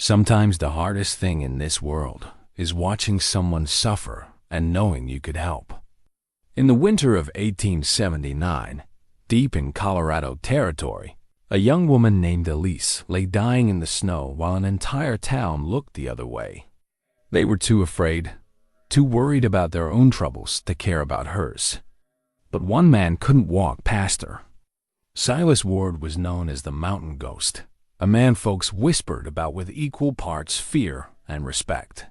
Sometimes the hardest thing in this world is watching someone suffer and knowing you could help. In the winter of 1879, deep in Colorado territory, a young woman named Elise lay dying in the snow while an entire town looked the other way. They were too afraid, too worried about their own troubles to care about hers. But one man couldn't walk past her. Silas Ward was known as the Mountain Ghost, a man folks whispered about with equal parts fear and respect.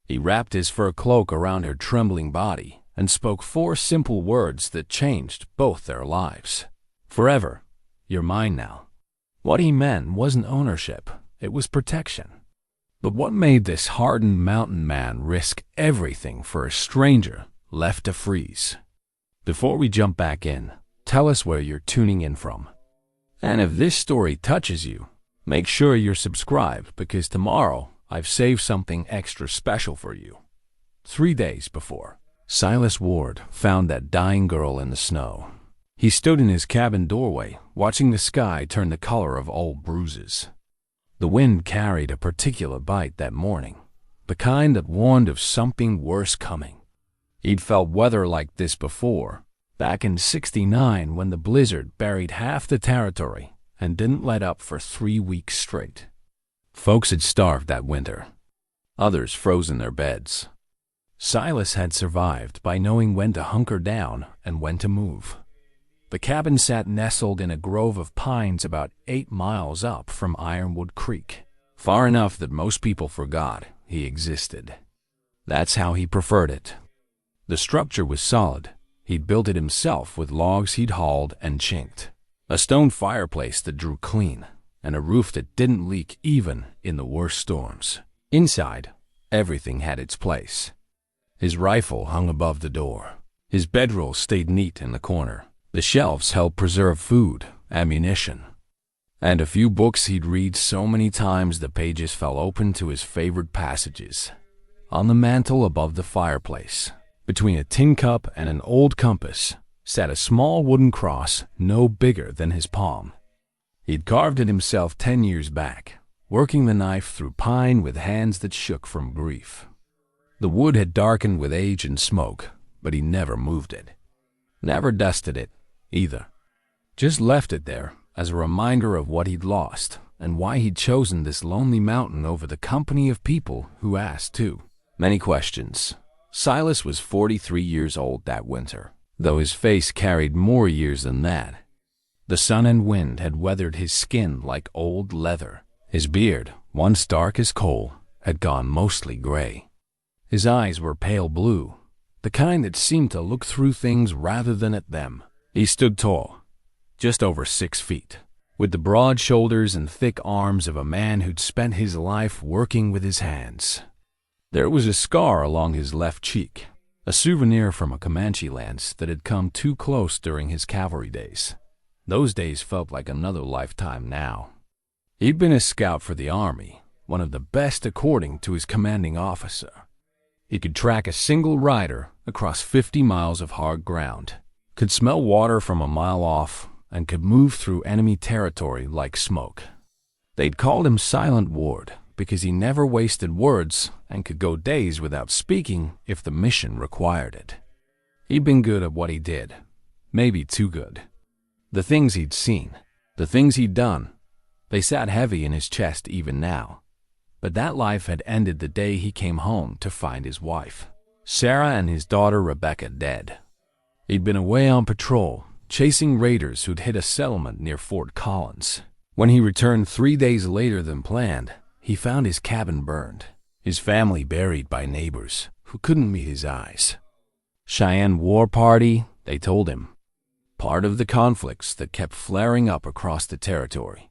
He wrapped his fur cloak around her trembling body and spoke 4 simple words that changed both their lives. Forever, you're mine now. What he meant wasn't ownership, it was protection. But what made this hardened mountain man risk everything for a stranger left to freeze? Before we jump back in, tell us where you're tuning in from. And if this story touches you, make sure you're subscribed because tomorrow I've saved something extra special for you. 3 days before Silas Ward found that dying girl in the snow, he stood in his cabin doorway, watching the sky turn the color of old bruises. The wind carried a particular bite that morning, the kind that warned of something worse coming. He'd felt weather like this before, back in '69 when the blizzard buried half the territory and didn't let up for 3 weeks straight. Folks had starved that winter. Others froze in their beds. Silas had survived by knowing when to hunker down and when to move. The cabin sat nestled in a grove of pines about 8 miles up from Ironwood Creek, far enough that most people forgot he existed. That's how he preferred it. The structure was solid. He'd built it himself with logs he'd hauled and chinked, a stone fireplace that drew clean, and a roof that didn't leak even in the worst storms. Inside, everything had its place. His rifle hung above the door. His bedroll stayed neat in the corner. The shelves held preserved food, ammunition, and a few books he'd read so many times the pages fell open to his favorite passages. On the mantel above the fireplace, between a tin cup and an old compass, sat a small wooden cross no bigger than his palm. He'd carved it himself 10 years back, working the knife through pine with hands that shook from grief. The wood had darkened with age and smoke, but he never moved it. Never dusted it, either. Just left it there as a reminder of what he'd lost and why he'd chosen this lonely mountain over the company of people who asked too many questions. Silas was 43 years old that winter, though his face carried more years than that. The sun and wind had weathered his skin like old leather. His beard, once dark as coal, had gone mostly gray. His eyes were pale blue, the kind that seemed to look through things rather than at them. He stood tall, just over 6 feet, with the broad shoulders and thick arms of a man who'd spent his life working with his hands. There was a scar along his left cheek, a souvenir from a Comanche lance that had come too close during his cavalry days. Those days felt like another lifetime now. He'd been a scout for the Army, one of the best according to his commanding officer. He could track a single rider across 50 miles of hard ground, could smell water from a mile off, and could move through enemy territory like smoke. They'd called him Silent Ward because he never wasted words and could go days without speaking if the mission required it. He'd been good at what he did, maybe too good. The things he'd seen, the things he'd done, they sat heavy in his chest even now. But that life had ended the day he came home to find his wife, Sarah, and his daughter Rebecca dead. He'd been away on patrol, chasing raiders who'd hit a settlement near Fort Collins. When he returned 3 days later than planned, he found his cabin burned, his family buried by neighbors who couldn't meet his eyes. Cheyenne war party, they told him. Part of the conflicts that kept flaring up across the territory.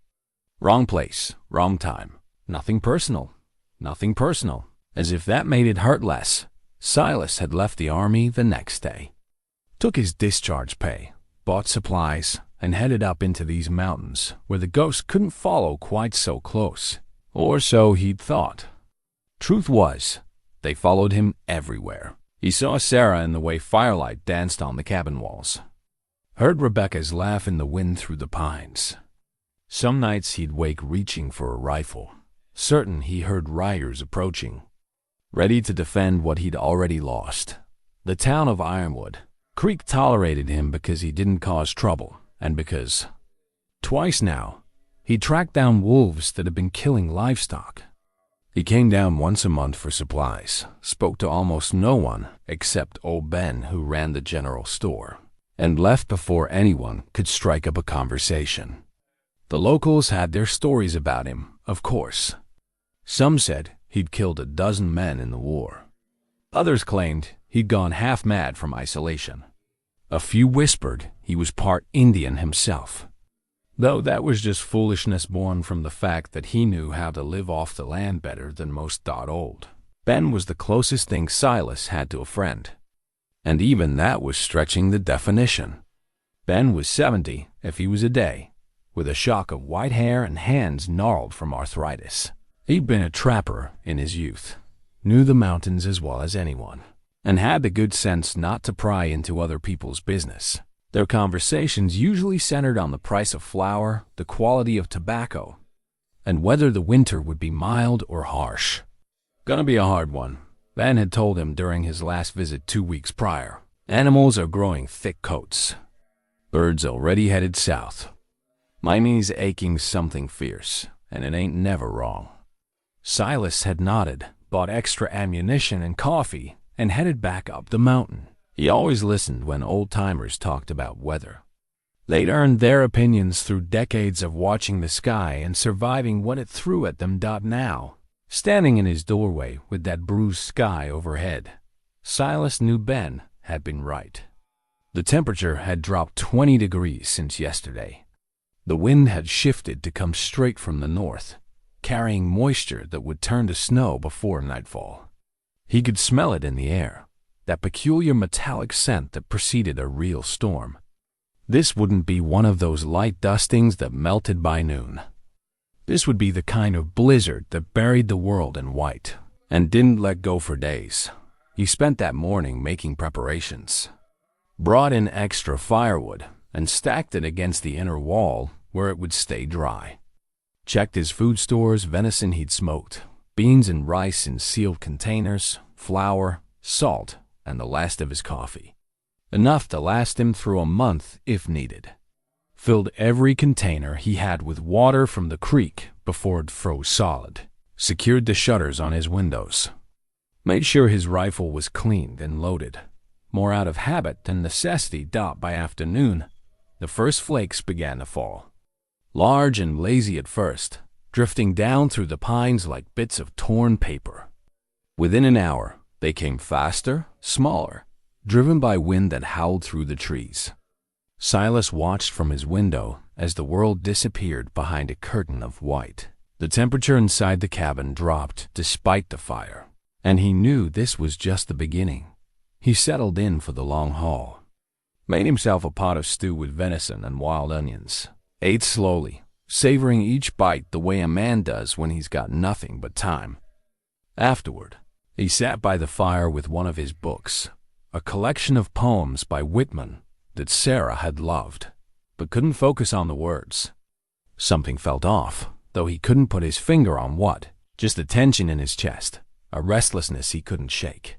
Wrong place, wrong time. Nothing personal. Nothing personal. As if that made it hurt less, Silas had left the Army the next day. Took his discharge pay, bought supplies, and headed up into these mountains where the ghosts couldn't follow quite so close. Or so he'd thought. Truth was, they followed him everywhere. He saw Sarah in the way firelight danced on the cabin walls. Heard Rebecca's laugh in the wind through the pines. Some nights he'd wake reaching for a rifle, certain he heard riders approaching, ready to defend what he'd already lost. The town of Ironwood Creek tolerated him because he didn't cause trouble, and because, twice now, he tracked down wolves that had been killing livestock. He came down once a month for supplies, spoke to almost no one except old Ben, who ran the general store, and left before anyone could strike up a conversation. The locals had their stories about him, of course. Some said he'd killed a dozen men in the war. Others claimed he'd gone half mad from isolation. A few whispered he was part Indian himself, though that was just foolishness born from the fact that he knew how to live off the land better than most old. Ben was the closest thing Silas had to a friend, and even that was stretching the definition. Ben was 70 if he was a day, with a shock of white hair and hands gnarled from arthritis. He'd been a trapper in his youth, knew the mountains as well as anyone, and had the good sense not to pry into other people's business. Their conversations usually centered on the price of flour, the quality of tobacco, and whether the winter would be mild or harsh. "Gonna be a hard one," Ben had told him during his last visit 2 weeks prior. "Animals are growing thick coats. Birds already headed south. My knee's aching something fierce, and it ain't never wrong." Silas had nodded, bought extra ammunition and coffee, and headed back up the mountain. He always listened when old-timers talked about weather. They'd earned their opinions through decades of watching the sky and surviving what it threw at them. Now, standing in his doorway with that bruised sky overhead, Silas knew Ben had been right. The temperature had dropped 20 degrees since yesterday. The wind had shifted to come straight from the north, carrying moisture that would turn to snow before nightfall. He could smell it in the air, that peculiar metallic scent that preceded a real storm. This wouldn't be one of those light dustings that melted by noon. This would be the kind of blizzard that buried the world in white and didn't let go for days. He spent that morning making preparations, brought in extra firewood, and stacked it against the inner wall where it would stay dry. Checked his food stores, venison he'd smoked, beans and rice in sealed containers, flour, salt, and the last of his coffee. Enough to last him through a month if needed. Filled every container he had with water from the creek before it froze solid. Secured the shutters on his windows. Made sure his rifle was cleaned and loaded. More out of habit than necessity. By afternoon, the first flakes began to fall. Large and lazy at first, drifting down through the pines like bits of torn paper. Within an hour, they came faster, smaller, driven by wind that howled through the trees. Silas watched from his window as the world disappeared behind a curtain of white. The temperature inside the cabin dropped despite the fire, and he knew this was just the beginning. He settled in for the long haul. Made himself a pot of stew with venison and wild onions. Ate slowly, savoring each bite the way a man does when he's got nothing but time. Afterward, he sat by the fire with one of his books, a collection of poems by Whitman that Sarah had loved, but couldn't focus on the words. Something felt off, though he couldn't put his finger on what. Just a tension in his chest, a restlessness he couldn't shake.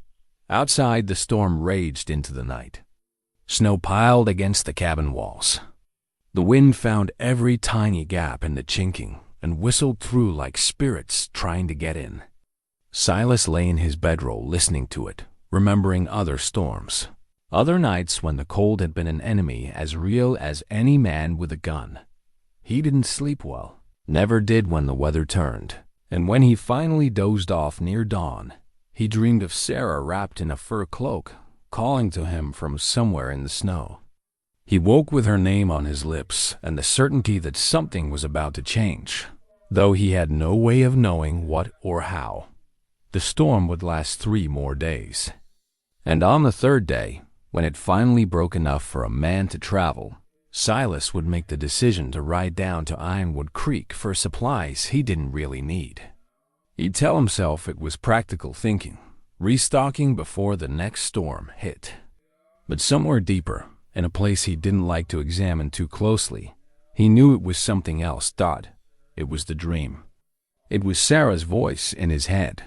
Outside, the storm raged into the night. Snow piled against the cabin walls. The wind found every tiny gap in the chinking and whistled through like spirits trying to get in. Silas lay in his bedroll listening to it, remembering other storms. Other nights when the cold had been an enemy as real as any man with a gun. He didn't sleep well, never did when the weather turned, and when he finally dozed off near dawn, he dreamed of Sarah wrapped in a fur cloak, calling to him from somewhere in the snow. He woke with her name on his lips and the certainty that something was about to change, though he had no way of knowing what or how. The storm would last 3 more days. And on the 3rd day, when it finally broke enough for a man to travel, Silas would make the decision to ride down to Ironwood Creek for supplies he didn't really need. He'd tell himself it was practical thinking, restocking before the next storm hit. But somewhere deeper, in a place he didn't like to examine too closely, he knew it was something else. It was the dream. It was Sarah's voice in his head.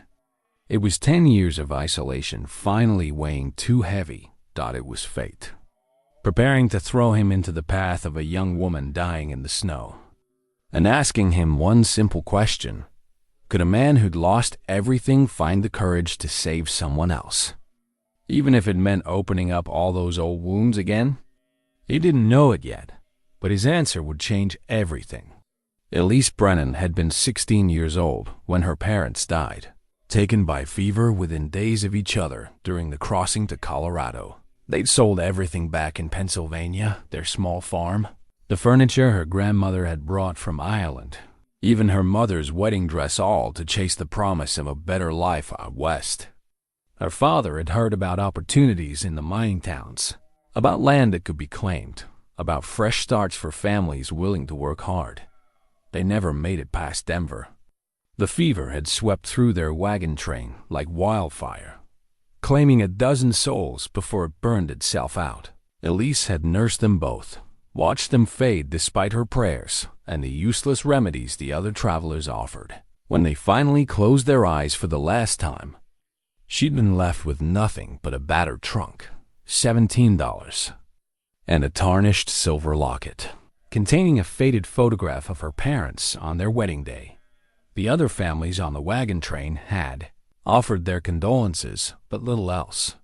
It was 10 years of isolation finally weighing too heavy. It was fate, preparing to throw him into the path of a young woman dying in the snow, and asking him one simple question: could a man who'd lost everything find the courage to save someone else, even if it meant opening up all those old wounds again? He didn't know it yet, but his answer would change everything. Elise Brennan had been 16 years old when her parents died, taken by fever within days of each other during the crossing to Colorado. They'd sold everything back in Pennsylvania, their small farm, the furniture her grandmother had brought from Ireland, even her mother's wedding dress, all to chase the promise of a better life out west. Her father had heard about opportunities in the mining towns, about land that could be claimed, about fresh starts for families willing to work hard. They never made it past Denver. The fever had swept through their wagon train like wildfire, claiming a dozen souls before it burned itself out. Elise had nursed them both, watched them fade despite her prayers and the useless remedies the other travelers offered. When they finally closed their eyes for the last time, she'd been left with nothing but a battered trunk, $17, and a tarnished silver locket containing a faded photograph of her parents on their wedding day. The other families on the wagon train had offered their condolences, but little else.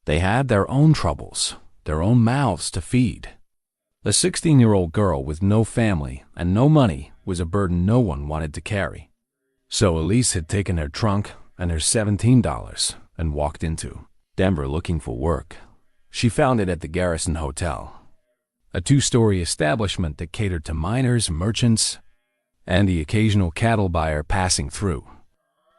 They had their own troubles, their own mouths to feed. The 16-year-old girl with no family and no money was a burden no one wanted to carry. So Elise had taken her trunk and her $17 and walked into Denver looking for work. She found it at the Garrison Hotel, a 2-story establishment that catered to miners, merchants, and the occasional cattle buyer passing through.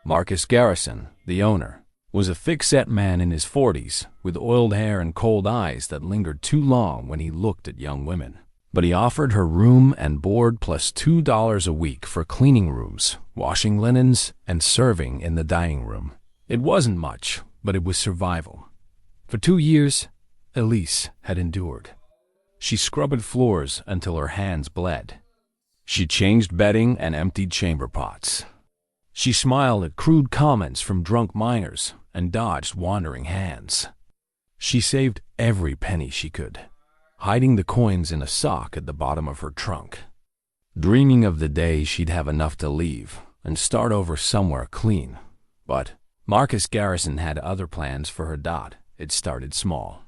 Marcus Garrison, the owner, was a thick-set man in his 40s with oiled hair and cold eyes that lingered too long when he looked at young women. But he offered her room and board plus $2 a week for cleaning rooms, washing linens, and serving in the dining room. It wasn't much, but it was survival. For 2 years, Elise had endured. She scrubbed floors until her hands bled. She changed bedding and emptied chamber pots. She smiled at crude comments from drunk miners and dodged wandering hands. She saved every penny she could, hiding the coins in a sock at the bottom of her trunk, dreaming of the day she'd have enough to leave and start over somewhere clean. But Marcus Garrison had other plans for her. It started small.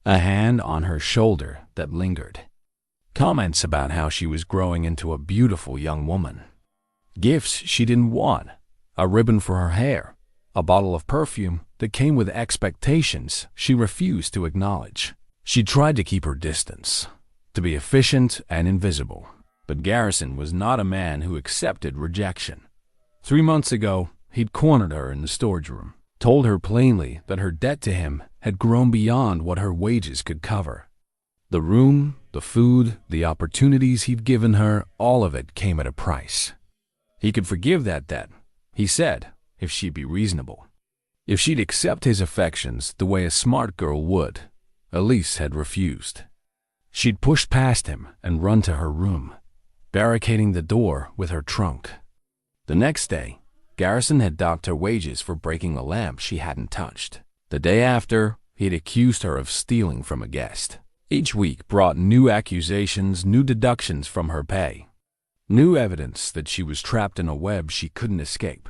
A hand on her shoulder that lingered. Comments about how she was growing into a beautiful young woman. Gifts she didn't want. A ribbon for her hair. A bottle of perfume that came with expectations she refused to acknowledge. She tried to keep her distance, to be efficient and invisible. But Garrison was not a man who accepted rejection. 3 months ago, he'd cornered her in the storage room, told her plainly that her debt to him had grown beyond what her wages could cover. The room, the food, the opportunities he'd given her, all of it came at a price. He could forgive that debt, he said, if she'd be reasonable. If she'd accept his affections the way a smart girl would. Elise had refused. She'd pushed past him and run to her room, barricading the door with her trunk. The next day, Garrison had docked her wages for breaking a lamp she hadn't touched. The day after, he'd accused her of stealing from a guest. Each week brought new accusations, new deductions from her pay, new evidence that she was trapped in a web she couldn't escape.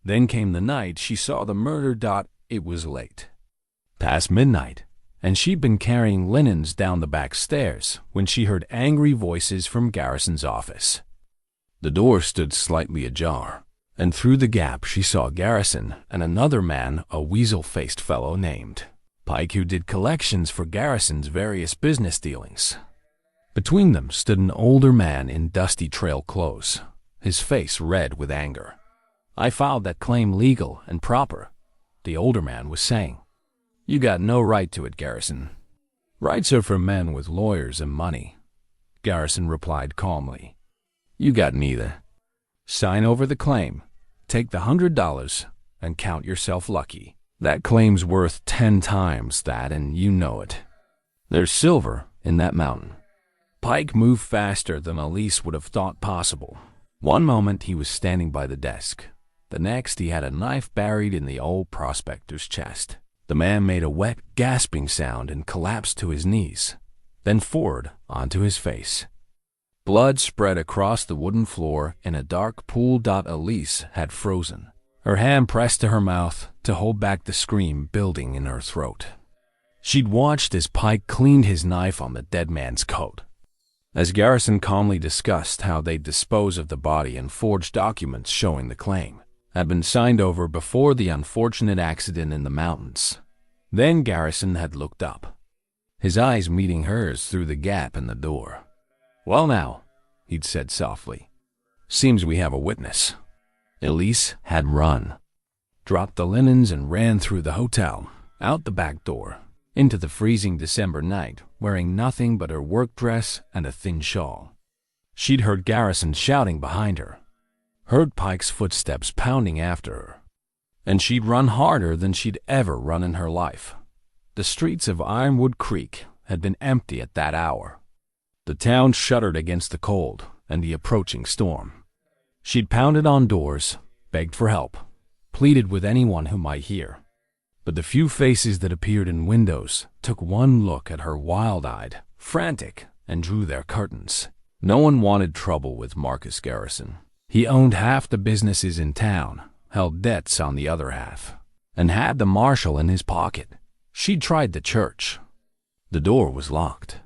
Then came the night she saw the murder. It was late, past midnight, and she'd been carrying linens down the back stairs when she heard angry voices from Garrison's office. The door stood slightly ajar, and through the gap she saw Garrison and another man, a weasel-faced fellow named Pike, who did collections for Garrison's various business dealings. Between them stood an older man in dusty trail clothes, his face red with anger. "I filed that claim legal and proper," the older man was saying. "You got no right to it, Garrison." "Rights are for men with lawyers and money," Garrison replied calmly. "You got neither. Sign over the claim, take the $100, and count yourself lucky. That claim's worth 10 times that, and you know it. There's silver in that mountain." Pike moved faster than Elise would have thought possible. One moment he was standing by the desk. The next he had a knife buried in the old prospector's chest. The man made a wet, gasping sound and collapsed to his knees, then forward onto his face. Blood spread across the wooden floor in a dark pool. Elise had frozen, her hand pressed to her mouth to hold back the scream building in her throat. She'd watched as Pike cleaned his knife on the dead man's coat. As Garrison calmly discussed how they'd dispose of the body and forged documents showing the claim had been signed over before the unfortunate accident in the mountains. Then Garrison had looked up, his eyes meeting hers through the gap in the door. "Well now," he'd said softly, "seems we have a witness." Elise had run, dropped the linens and ran through the hotel, out the back door, into the freezing December night, wearing nothing but her work dress and a thin shawl. She'd heard Garrison shouting behind her, heard Pike's footsteps pounding after her, and she'd run harder than she'd ever run in her life. The streets of Ironwood Creek had been empty at that hour. The town shuddered against the cold and the approaching storm. She'd pounded on doors, begged for help, pleaded with anyone who might hear. But the few faces that appeared in windows took one look at her wild-eyed, frantic, and drew their curtains. No one wanted trouble with Marcus Garrison. He owned half the businesses in town, held debts on the other half, and had the marshal in his pocket. She'd tried the church. The door was locked.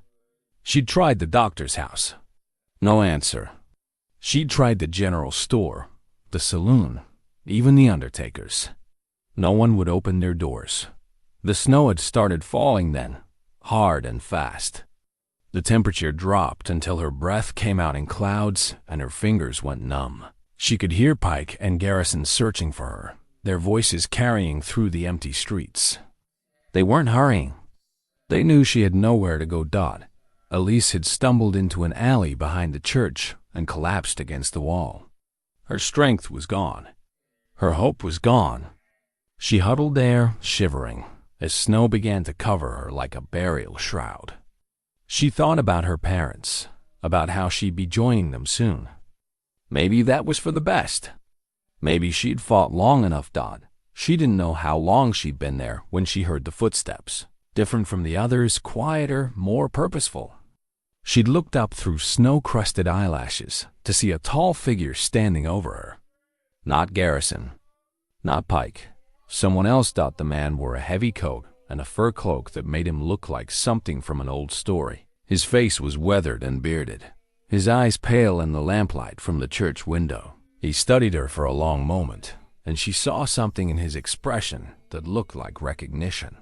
She'd tried the doctor's house. No answer. She'd tried the general store, the saloon, even the undertaker's. No one would open their doors. The snow had started falling then, hard and fast. The temperature dropped until her breath came out in clouds and her fingers went numb. She could hear Pike and Garrison searching for her, their voices carrying through the empty streets. They weren't hurrying. They knew she had nowhere to go. Elise had stumbled into an alley behind the church and collapsed against the wall. Her strength was gone. Her hope was gone. She huddled there, shivering, as snow began to cover her like a burial shroud. She thought about her parents, about how she'd be joining them soon. Maybe that was for the best. Maybe she'd fought long enough. She didn't know how long she'd been there when she heard the footsteps, different from the others, quieter, more purposeful. She'd looked up through snow-crusted eyelashes to see a tall figure standing over her. Not Garrison. Not Pike. Someone else. The man wore a heavy coat and a fur cloak that made him look like something from an old story. His face was weathered and bearded, his eyes pale in the lamplight from the church window. He studied her for a long moment, and she saw something in his expression that looked like recognition.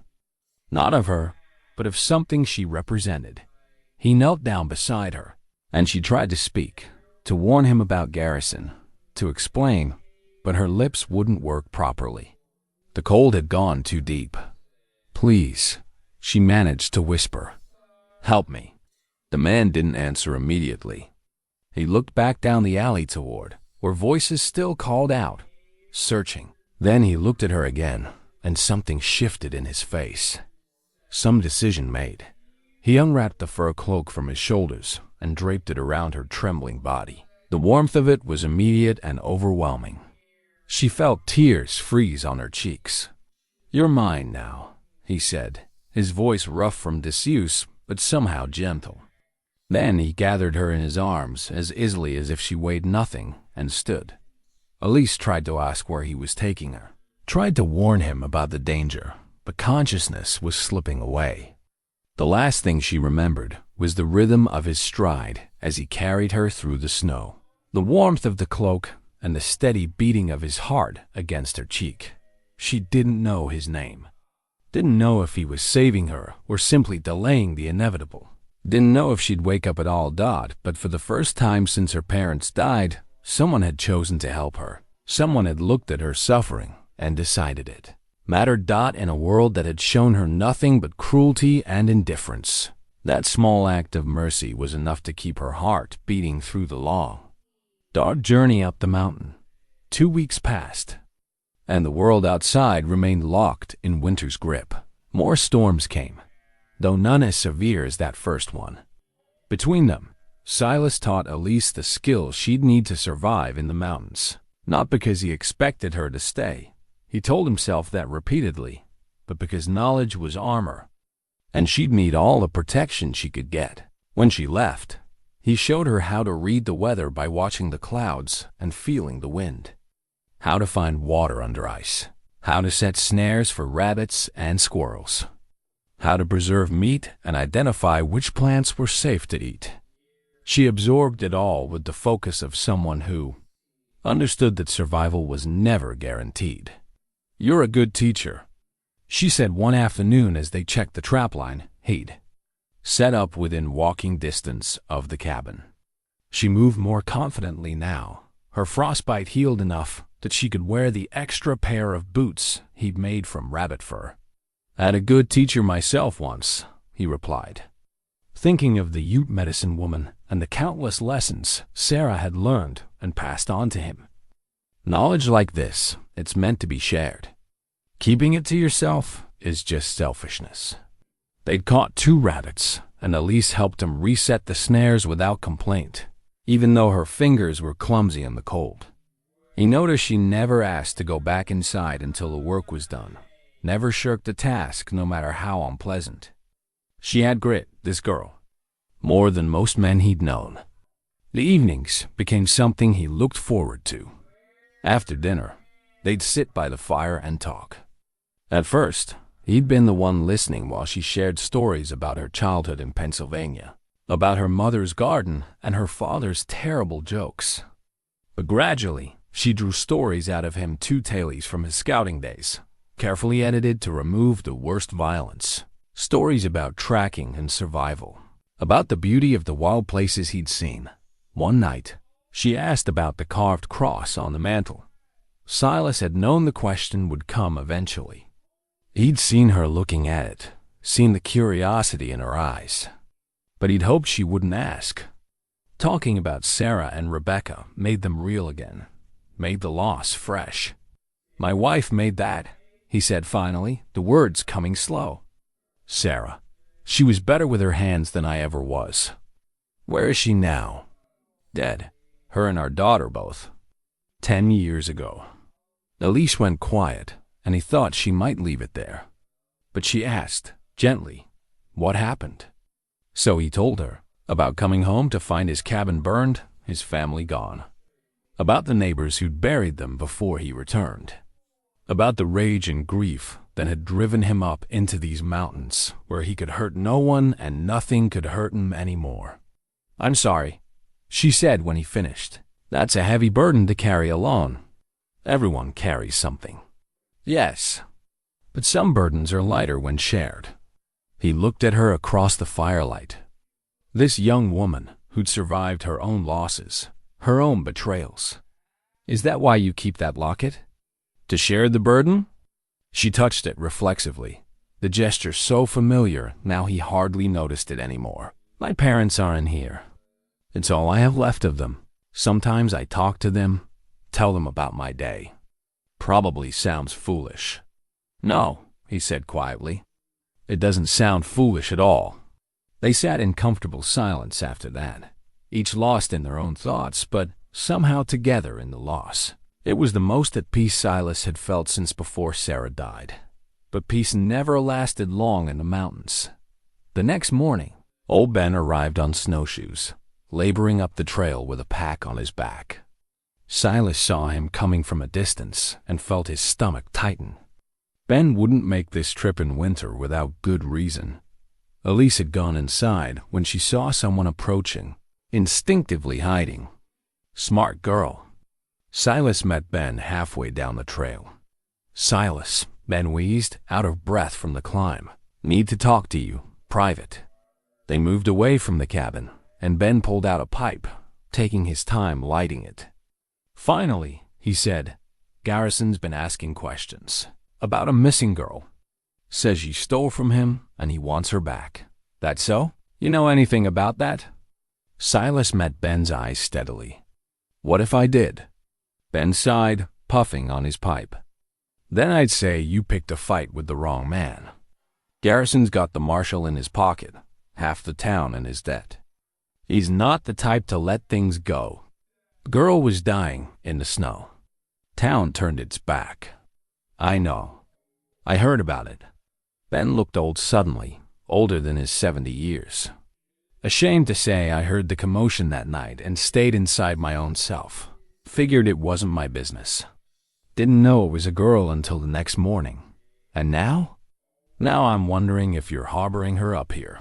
Not of her, but of something she represented. He knelt down beside her, and she tried to speak, to warn him about Garrison, to explain, but her lips wouldn't work properly. The cold had gone too deep. "Please," she managed to whisper. "Help me." The man didn't answer immediately. He looked back down the alley toward where voices still called out, searching. Then he looked at her again, and something shifted in his face. Some decision made. He unwrapped the fur cloak from his shoulders and draped it around her trembling body. The warmth of it was immediate and overwhelming. She felt tears freeze on her cheeks. "You're mine now," he said, his voice rough from disuse, but somehow gentle. Then he gathered her in his arms as easily as if she weighed nothing and stood. Elise tried to ask where he was taking her, tried to warn him about the danger, but consciousness was slipping away. The last thing she remembered was the rhythm of his stride as he carried her through the snow, the warmth of the cloak, and the steady beating of his heart against her cheek. She didn't know his name. Didn't know if he was saving her or simply delaying the inevitable. Didn't know if she'd wake up at all. But for the first time since her parents died, someone had chosen to help her. Someone had looked at her suffering and decided it mattered. In a world that had shown her nothing but cruelty and indifference. That small act of mercy was enough to keep her heart beating through the long, dark journey up the mountain. 2 weeks passed, and the world outside remained locked in winter's grip. More storms came, though none as severe as that first one. Between them, Silas taught Elise the skills she'd need to survive in the mountains, not because he expected her to stay. He told himself that repeatedly, but because knowledge was armor, and she'd need all the protection she could get. When she left, he showed her how to read the weather by watching the clouds and feeling the wind, how to find water under ice, how to set snares for rabbits and squirrels, how to preserve meat and identify which plants were safe to eat. She absorbed it all with the focus of someone who understood that survival was never guaranteed. "You're a good teacher," she said one afternoon as they checked the trapline he'd set up within walking distance of the cabin. She moved more confidently now. Her frostbite healed enough that she could wear the extra pair of boots he'd made from rabbit fur. "I had a good teacher myself once," he replied, thinking of the Ute medicine woman and the countless lessons Sarah had learned and passed on to him. Knowledge like this, it's meant to be shared. Keeping it to yourself is just selfishness. They'd caught 2 rabbits, and Elise helped him reset the snares without complaint, even though her fingers were clumsy in the cold. He noticed she never asked to go back inside until the work was done, never shirked a task no matter how unpleasant. She had grit, this girl, more than most men he'd known. The evenings became something he looked forward to. After dinner, they'd sit by the fire and talk. At first, he'd been the one listening while she shared stories about her childhood in Pennsylvania, about her mother's garden and her father's terrible jokes. But gradually, she drew stories out of him two-tailies from his scouting days, carefully edited to remove the worst violence. Stories about tracking and survival, about the beauty of the wild places he'd seen. One night, she asked about the carved cross on the mantel. Silas had known the question would come eventually. He'd seen her looking at it, seen the curiosity in her eyes, but he'd hoped she wouldn't ask. Talking about Sarah and Rebecca made them real again, made the loss fresh. "My wife made that," he said finally, the words coming slow. "Sarah. She was better with her hands than I ever was." "Where is she now?" "Dead. Her and our daughter both. 10 years ago." Elise went quiet, and he thought she might leave it there. But she asked, gently, what happened? So he told her about coming home to find his cabin burned, his family gone. About the neighbors who'd buried them before he returned. About the rage and grief that had driven him up into these mountains where he could hurt no one and nothing could hurt him anymore. "I'm sorry," she said when he finished. "That's a heavy burden to carry alone. Everyone carries something." "Yes, but some burdens are lighter when shared." He looked at her across the firelight. This young woman who'd survived her own losses, her own betrayals. "Is that why you keep that locket? To share the burden?" She touched it reflexively, the gesture so familiar now he hardly noticed it anymore. "My parents aren't here. It's all I have left of them. Sometimes I talk to them, tell them about my day." Probably sounds foolish. "No," he said quietly. "It doesn't sound foolish at all." They sat in comfortable silence after that, each lost in their own thoughts, but somehow together in the loss. It was the most at peace Silas had felt since before Sarah died. But peace never lasted long in the mountains. The next morning, old Ben arrived on snowshoes, laboring up the trail with a pack on his back. Silas saw him coming from a distance and felt his stomach tighten. Ben wouldn't make this trip in winter without good reason. Elise had gone inside when she saw someone approaching, instinctively hiding. Smart girl. Silas met Ben halfway down the trail. "Silas," Ben wheezed, out of breath from the climb. "Need to talk to you, private." They moved away from the cabin, and Ben pulled out a pipe, taking his time lighting it. Finally, he said, "Garrison's been asking questions about a missing girl. Says you stole from him and he wants her back. That so? You know anything about that?" Silas met Ben's eyes steadily. "What if I did?" Ben sighed, puffing on his pipe. "Then I'd say you picked a fight with the wrong man. Garrison's got the marshal in his pocket, half the town in his debt. He's not the type to let things go. The girl was dying in the snow. Town turned its back. I know. I heard about it. Ben looked old suddenly, older than his 70 years. Ashamed to say, I heard the commotion that night and stayed inside my own self. Figured it wasn't my business. Didn't know it was a girl until the next morning. And now? Now I'm wondering if you're harboring her up here.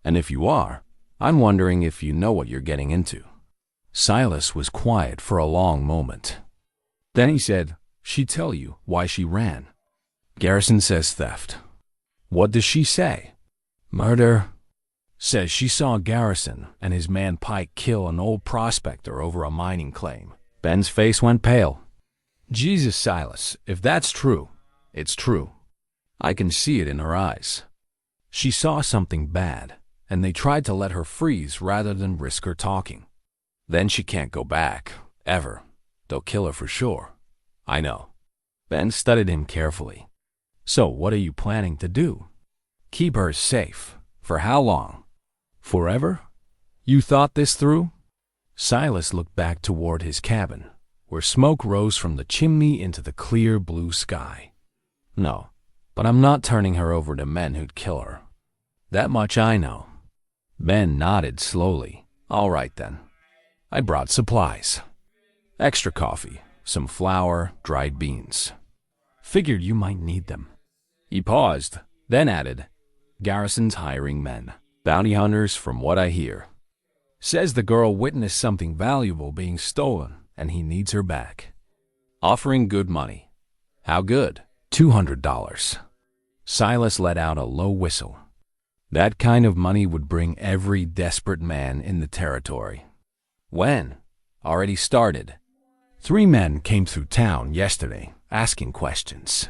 And if you are, I'm wondering if you know what you're getting into. Silas was quiet for a long moment. Then he said, She'd tell you why she ran. Garrison says theft. What does she say? Murder. Says she saw Garrison and his man Pike kill an old prospector over a mining claim. Ben's face went pale. Jesus, Silas, if that's true, it's true. I can see it in her eyes. She saw something bad, and they tried to let her freeze rather than risk her talking. Then she can't go back, ever. They'll kill her for sure. I know. Ben studied him carefully. So what are you planning to do? Keep her safe. For how long? Forever? You thought this through? Silas looked back toward his cabin, where smoke rose from the chimney into the clear blue sky. No, but I'm not turning her over to men who'd kill her. That much I know. Ben nodded slowly. All right then. I brought supplies. Extra coffee, some flour, dried beans. Figured you might need them. He paused, then added, Garrison's hiring men. Bounty hunters from what I hear. Says the girl witnessed something valuable being stolen and he needs her back. Offering good money. How good? $200. Silas let out a low whistle. That kind of money would bring every desperate man in the territory. When? Already started. 3 men came through town yesterday, asking questions.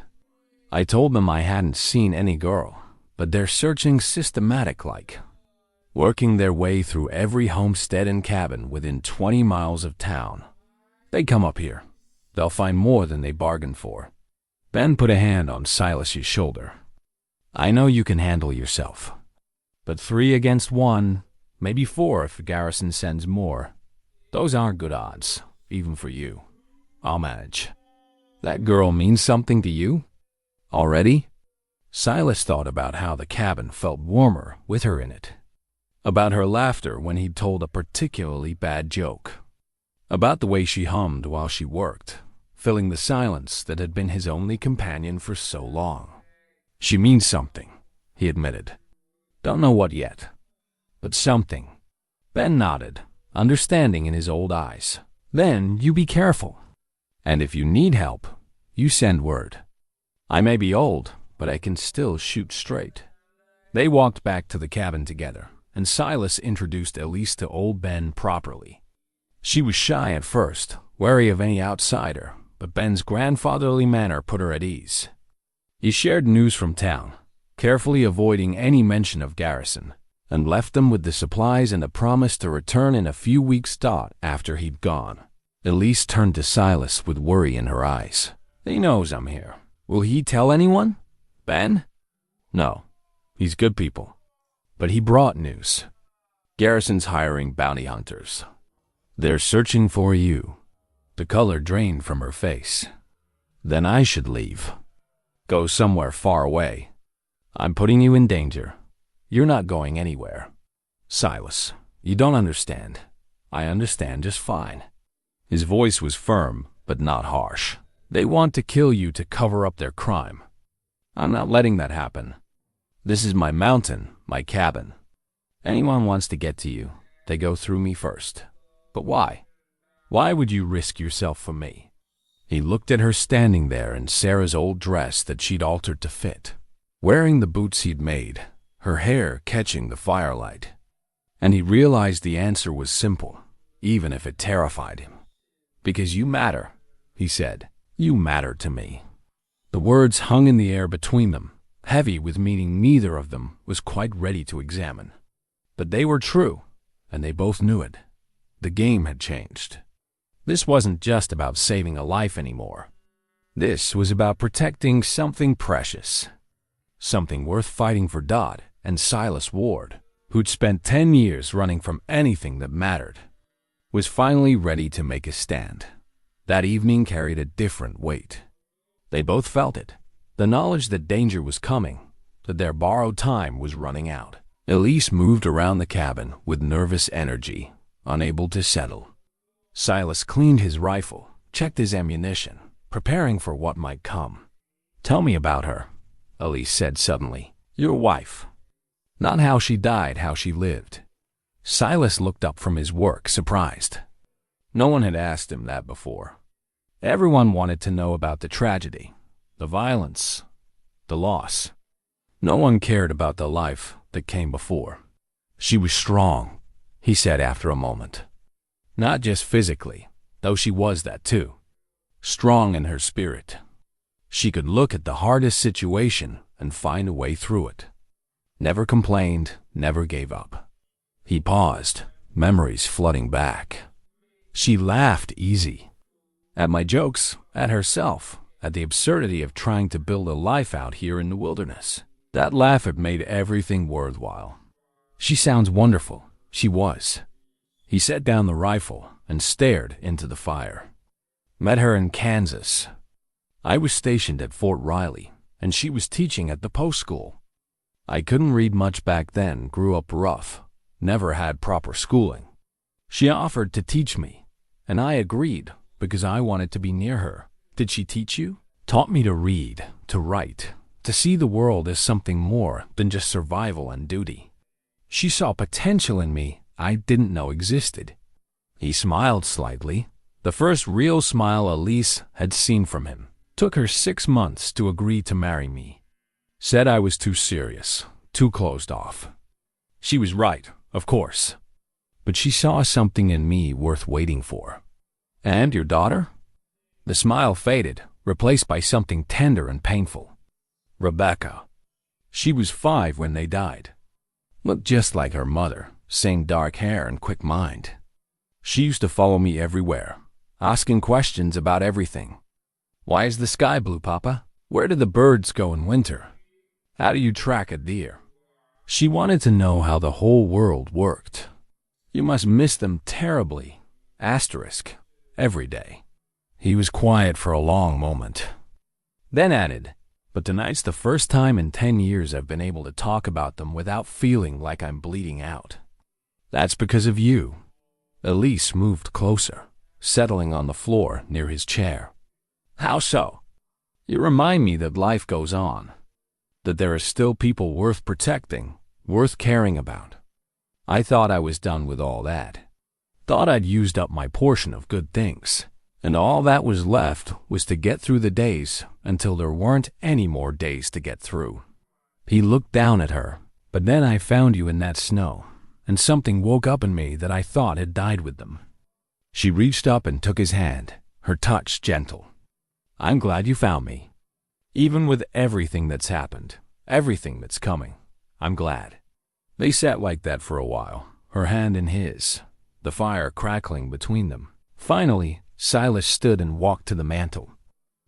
I told them I hadn't seen any girl, but they're searching systematic-like. Working their way through every homestead and cabin within 20 miles of town. They come up here. They'll find more than they bargained for. Ben put a hand on Silas's shoulder. I know you can handle yourself. But 3 against 1, maybe 4 if Garrison sends more. Those aren't good odds, even for you. I'll manage. That girl means something to you? Already? Silas thought about how the cabin felt warmer with her in it. About her laughter when he'd told a particularly bad joke. About the way she hummed while she worked, filling the silence that had been his only companion for so long. She means something, he admitted. Don't know what yet, but something. Ben nodded, understanding in his old eyes. Then you be careful. And if you need help, you send word. I may be old, but I can still shoot straight. They walked back to the cabin together, and Silas introduced Elise to old Ben properly. She was shy at first, wary of any outsider, but Ben's grandfatherly manner put her at ease. He shared news from town, carefully avoiding any mention of Garrison, and left them with the supplies and a promise to return in a few weeks' thought after he'd gone. Elise turned to Silas with worry in her eyes. He knows I'm here. Will he tell anyone? Ben? No. He's good people. But he brought news. Garrison's hiring bounty hunters. They're searching for you. The color drained from her face. Then I should leave. Go somewhere far away. I'm putting you in danger. You're not going anywhere. Silas, you don't understand. I understand just fine. His voice was firm, but not harsh. They want to kill you to cover up their crime. I'm not letting that happen. This is my mountain, my cabin. Anyone wants to get to you, they go through me first. But why? Why would you risk yourself for me? He looked at her standing there in Sarah's old dress that she'd altered to fit, wearing the boots he'd made, her hair catching the firelight. And he realized the answer was simple, even if it terrified him. Because you matter, he said. You matter to me. The words hung in the air between them, heavy with meaning neither of them was quite ready to examine. But they were true, and they both knew it. The game had changed. This wasn't just about saving a life anymore. This was about protecting something precious. Something worth fighting for Dodd and Silas Ward. who'd spent 10 years running from anything that mattered, was finally ready to make a stand. That evening carried a different weight. They both felt it, the knowledge that danger was coming, that their borrowed time was running out. Elise moved around the cabin with nervous energy, unable to settle. Silas cleaned his rifle, checked his ammunition, preparing for what might come. "Tell me about her," Elise said suddenly. "Your wife. Not how she died, how she lived." Silas looked up from his work, surprised. No one had asked him that before. Everyone wanted to know about the tragedy, the violence, the loss. No one cared about the life that came before. "She was strong," he said after a moment. "Not just physically, though she was that too. Strong in her spirit. She could look at the hardest situation and find a way through it. Never complained, never gave up." He paused, memories flooding back. "She laughed easy. At my jokes, at herself, at the absurdity of trying to build a life out here in the wilderness. That laugh had made everything worthwhile. She sounds wonderful." She was. He set down the rifle and stared into the fire. "Met her in Kansas. I was stationed at Fort Riley, and she was teaching at the post school. I couldn't read much back then, grew up rough, never had proper schooling. She offered to teach me, and I agreed because I wanted to be near her." "Did she teach you?" "Taught me to read, to write, to see the world as something more than just survival and duty. She saw potential in me I didn't know existed." He smiled slightly, the first real smile Elise had seen from him. "Took her 6 months to agree to marry me. Said I was too serious, too closed off. She was right, of course. But she saw something in me worth waiting for." "And your daughter?" The smile faded, replaced by something tender and painful. "Rebecca. She was 5 when they died. Looked just like her mother, same dark hair and quick mind. She used to follow me everywhere, asking questions about everything. Why is the sky blue, Papa? Where do the birds go in winter? How do you track a deer? She wanted to know how the whole world worked. You must miss them terribly. Asterisk. Every day." He was quiet for a long moment, then added, "But tonight's the first time in 10 years I've been able to talk about them without feeling like I'm bleeding out. That's because of you." Elise moved closer, settling on the floor near his chair. "How so?" "You remind me that life goes on, that there are still people worth protecting, worth caring about. I thought I was done with all that. Thought I'd used up my portion of good things, and all that was left was to get through the days until there weren't any more days to get through." He looked down at her. "But then I found you in that snow, and something woke up in me that I thought had died with them." She reached up and took his hand, her touch gentle. "I'm glad you found me. Even with everything that's happened, everything that's coming, I'm glad." They sat like that for a while, her hand in his, the fire crackling between them. Finally, Silas stood and walked to the mantel.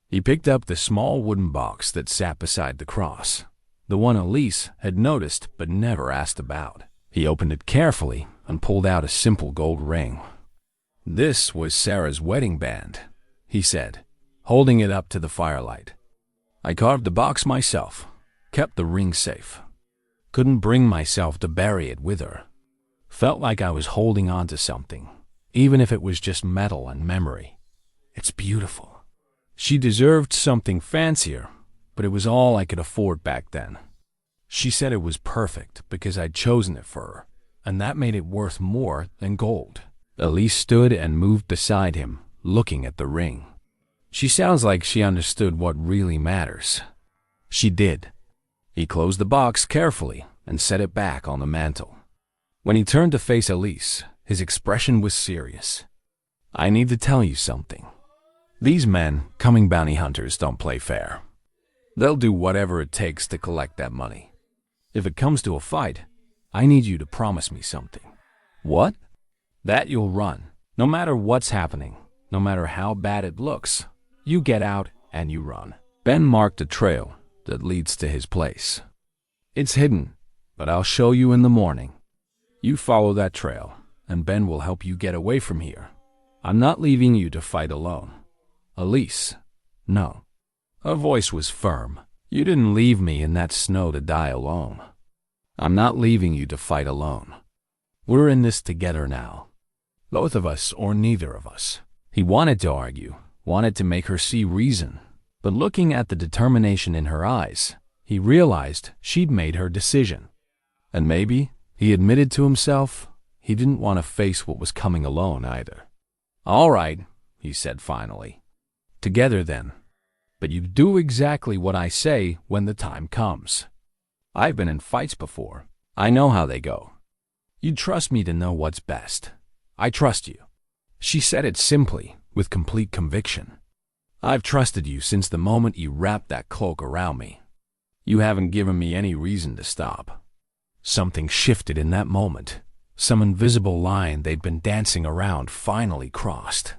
He picked up the small wooden box that sat beside the cross, the one Elise had noticed but never asked about. He opened it carefully and pulled out a simple gold ring. "This was Sarah's wedding band," he said, holding it up to the firelight. "I carved the box myself, kept the ring safe. Couldn't bring myself to bury it with her. Felt like I was holding on to something, even if it was just metal and memory. It's beautiful. She deserved something fancier, but it was all I could afford back then. She said it was perfect because I'd chosen it for her, and that made it worth more than gold." Elise stood and moved beside him, looking at the ring. "She sounds like she understood what really matters." She did. He closed the box carefully and set it back on the mantel. When he turned to face Elise, his expression was serious. "I need to tell you something. These men, coming bounty hunters, don't play fair. They'll do whatever it takes to collect that money. If it comes to a fight, I need you to promise me something." "What?" "That you'll run, no matter what's happening, no matter how bad it looks. You get out and you run." Ben marked a trail that leads to his place. "It's hidden, but I'll show you in the morning. You follow that trail, and Ben will help you get away from here. I'm not leaving you to fight alone. Elise, no." Her voice was firm. "You didn't leave me in that snow to die alone. I'm not leaving you to fight alone. We're in this together now. Both of us or neither of us." He wanted to argue, wanted to make her see reason, but looking at the determination in her eyes, he realized she'd made her decision. And maybe, he admitted to himself, he didn't want to face what was coming alone either. "All right," he said finally. "Together then. But you do exactly what I say when the time comes. I've been in fights before. I know how they go. You trust me to know what's best. I trust you." She said it simply, with complete conviction. "I've trusted you since the moment you wrapped that cloak around me. You haven't given me any reason to stop." Something shifted in that moment. Some invisible line they'd been dancing around finally crossed.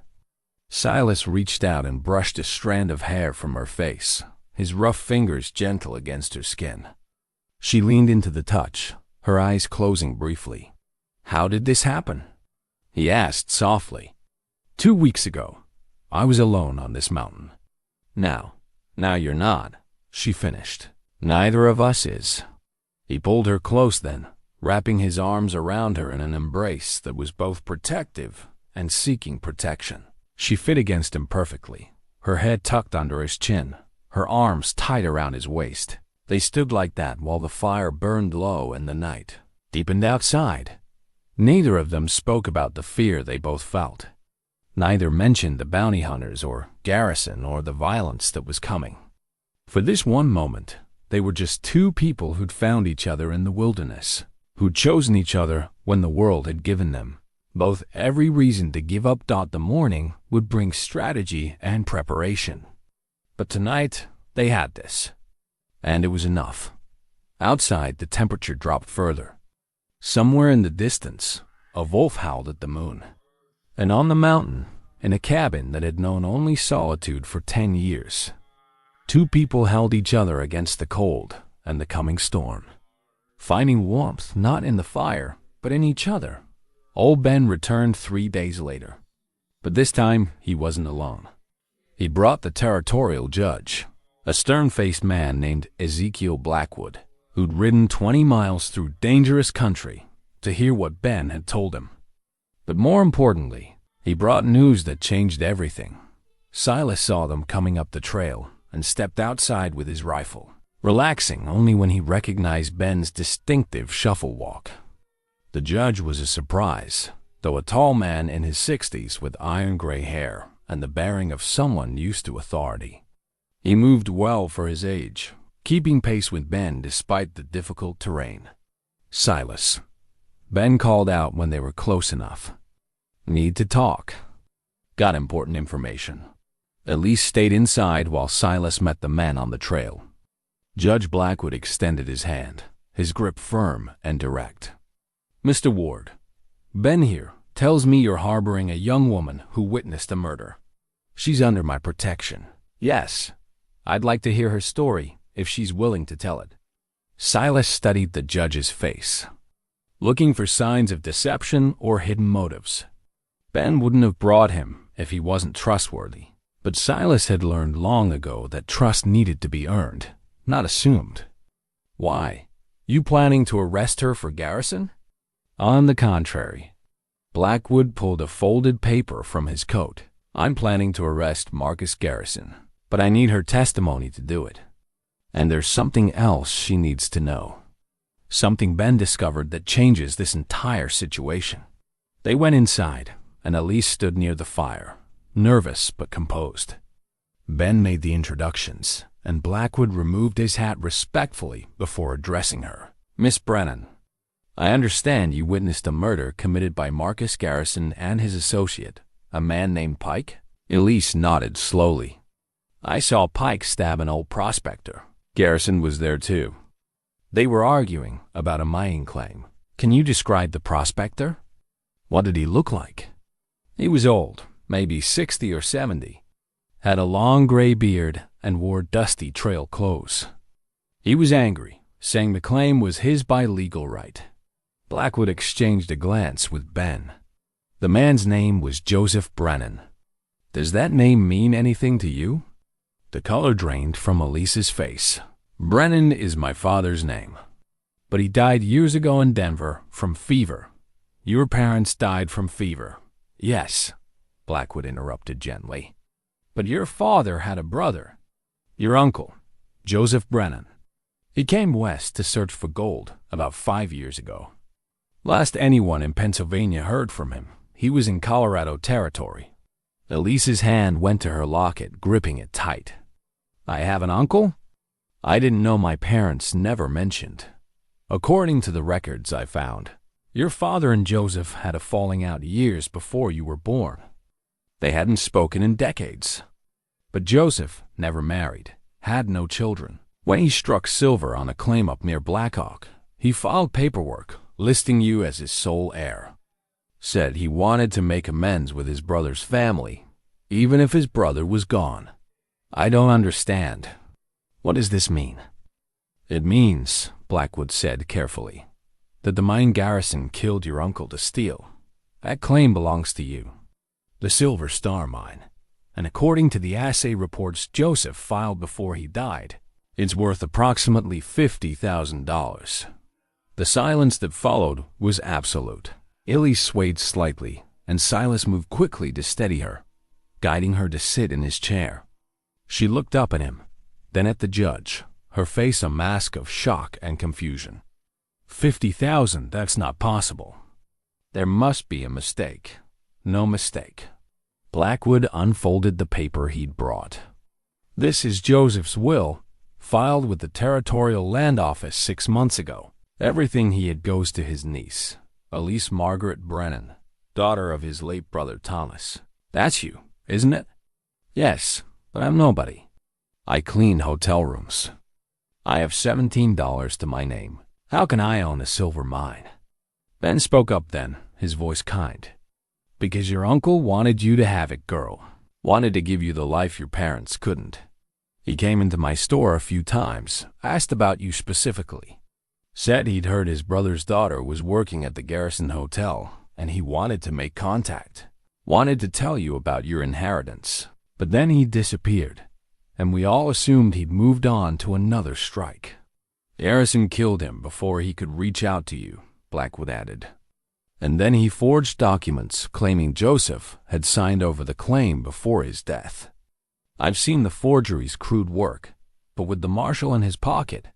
Silas reached out and brushed a strand of hair from her face, his rough fingers gentle against her skin. She leaned into the touch, her eyes closing briefly. "How did this happen?" he asked softly. 2 weeks ago, I was alone on this mountain. Now you're not," she finished. "Neither of us is." He pulled her close then, wrapping his arms around her in an embrace that was both protective and seeking protection. She fit against him perfectly, her head tucked under his chin, her arms tight around his waist. They stood like that while the fire burned low and the night deepened outside. Neither of them spoke about the fear they both felt. Neither mentioned the bounty hunters or Garrison or the violence that was coming. For this one moment, they were just two people who'd found each other in the wilderness, who'd chosen each other when the world had given them both every reason to give up. The morning would bring strategy and preparation. But tonight, they had this. And it was enough. Outside, the temperature dropped further. Somewhere in the distance, a wolf howled at the moon. And on the mountain, in a cabin that had known only solitude for 10 years, two people held each other against the cold and the coming storm, finding warmth not in the fire, but in each other. Old Ben returned 3 days later. But this time, he wasn't alone. He brought the territorial judge, a stern-faced man named Ezekiel Blackwood, who'd ridden 20 miles through dangerous country to hear what Ben had told him. But more importantly, he brought news that changed everything. Silas saw them coming up the trail and stepped outside with his rifle, relaxing only when he recognized Ben's distinctive shuffle walk. The judge was a surprise, though a tall man in his 60s with iron-gray hair and the bearing of someone used to authority. He moved well for his age, keeping pace with Ben despite the difficult terrain. "Silas," Ben called out when they were close enough. "Need to talk. Got important information." Elise stayed inside while Silas met the men on the trail. Judge Blackwood extended his hand, his grip firm and direct. "Mr. Ward, Ben here tells me you're harboring a young woman who witnessed a murder. She's under my protection. Yes, I'd like to hear her story if she's willing to tell it." Silas studied the judge's face, looking for signs of deception or hidden motives. Ben wouldn't have brought him if he wasn't trustworthy, but Silas had learned long ago that trust needed to be earned, not assumed. "Why? You planning to arrest her for Garrison?" "On the contrary." Blackwood pulled a folded paper from his coat. "I'm planning to arrest Marcus Garrison, but I need her testimony to do it. And there's something else she needs to know. Something Ben discovered that changes this entire situation." They went inside, and Elise stood near the fire, nervous but composed. Ben made the introductions, and Blackwood removed his hat respectfully before addressing her. "Miss Brennan, I understand you witnessed a murder committed by Marcus Garrison and his associate, a man named Pike?" Elise nodded slowly. "I saw Pike stab an old prospector. Garrison was there too. They were arguing about a mining claim. Can you describe the prospector? What did he look like?" "He was old, maybe 60 or 70. Had a long gray beard and wore dusty trail clothes. He was angry, saying the claim was his by legal right. Blackwood exchanged a glance with Ben. The man's name was Joseph Brennan. Does that name mean anything to you? The color drained from Elise's face. Brennan is my father's name, but he died years ago in Denver from fever. Your parents died from fever. Yes, Blackwood interrupted gently. But your father had a brother. Your uncle, Joseph Brennan. He came west to search for gold about 5 years ago. Last anyone in Pennsylvania heard from him, he was in Colorado territory. Elise's hand went to her locket, gripping it tight. I have an uncle? I didn't know my parents never mentioned. According to the records I found, your father and Joseph had a falling out years before you were born. They hadn't spoken in decades. But Joseph never married, had no children. When he struck silver on a claim up near Blackhawk, he filed paperwork listing you as his sole heir. Said he wanted to make amends with his brother's family, even if his brother was gone. I don't understand. What does this mean? It means, Blackwood said carefully, that the mine garrison killed your uncle to steal. That claim belongs to you. The Silver Star mine. And according to the assay reports Joseph filed before he died, it's worth approximately $50,000. The silence that followed was absolute. Elise swayed slightly, and Silas moved quickly to steady her, guiding her to sit in his chair. She looked up at him, then at the judge, her face a mask of shock and confusion. 50,000, that's not possible. There must be a mistake. No mistake. Blackwood unfolded the paper he'd brought. This is Joseph's will, filed with the Territorial Land Office 6 months ago. Everything he had goes to his niece, Elise Margaret Brennan, daughter of his late brother Thomas. That's you, isn't it? Yes, but I'm nobody. I clean hotel rooms. I have $17 to my name. How can I own a silver mine? Ben spoke up then, his voice kind. Because your uncle wanted you to have it, girl. Wanted to give you the life your parents couldn't. He came into my store a few times, asked about you specifically. Said he'd heard his brother's daughter was working at the Garrison Hotel, and he wanted to make contact. Wanted to tell you about your inheritance. But then he disappeared, and we all assumed he'd moved on to another strike. Garrison killed him before he could reach out to you, Blackwood added. And then he forged documents claiming Joseph had signed over the claim before his death. I've seen the forgeries' crude work, but with the marshal in his pocket,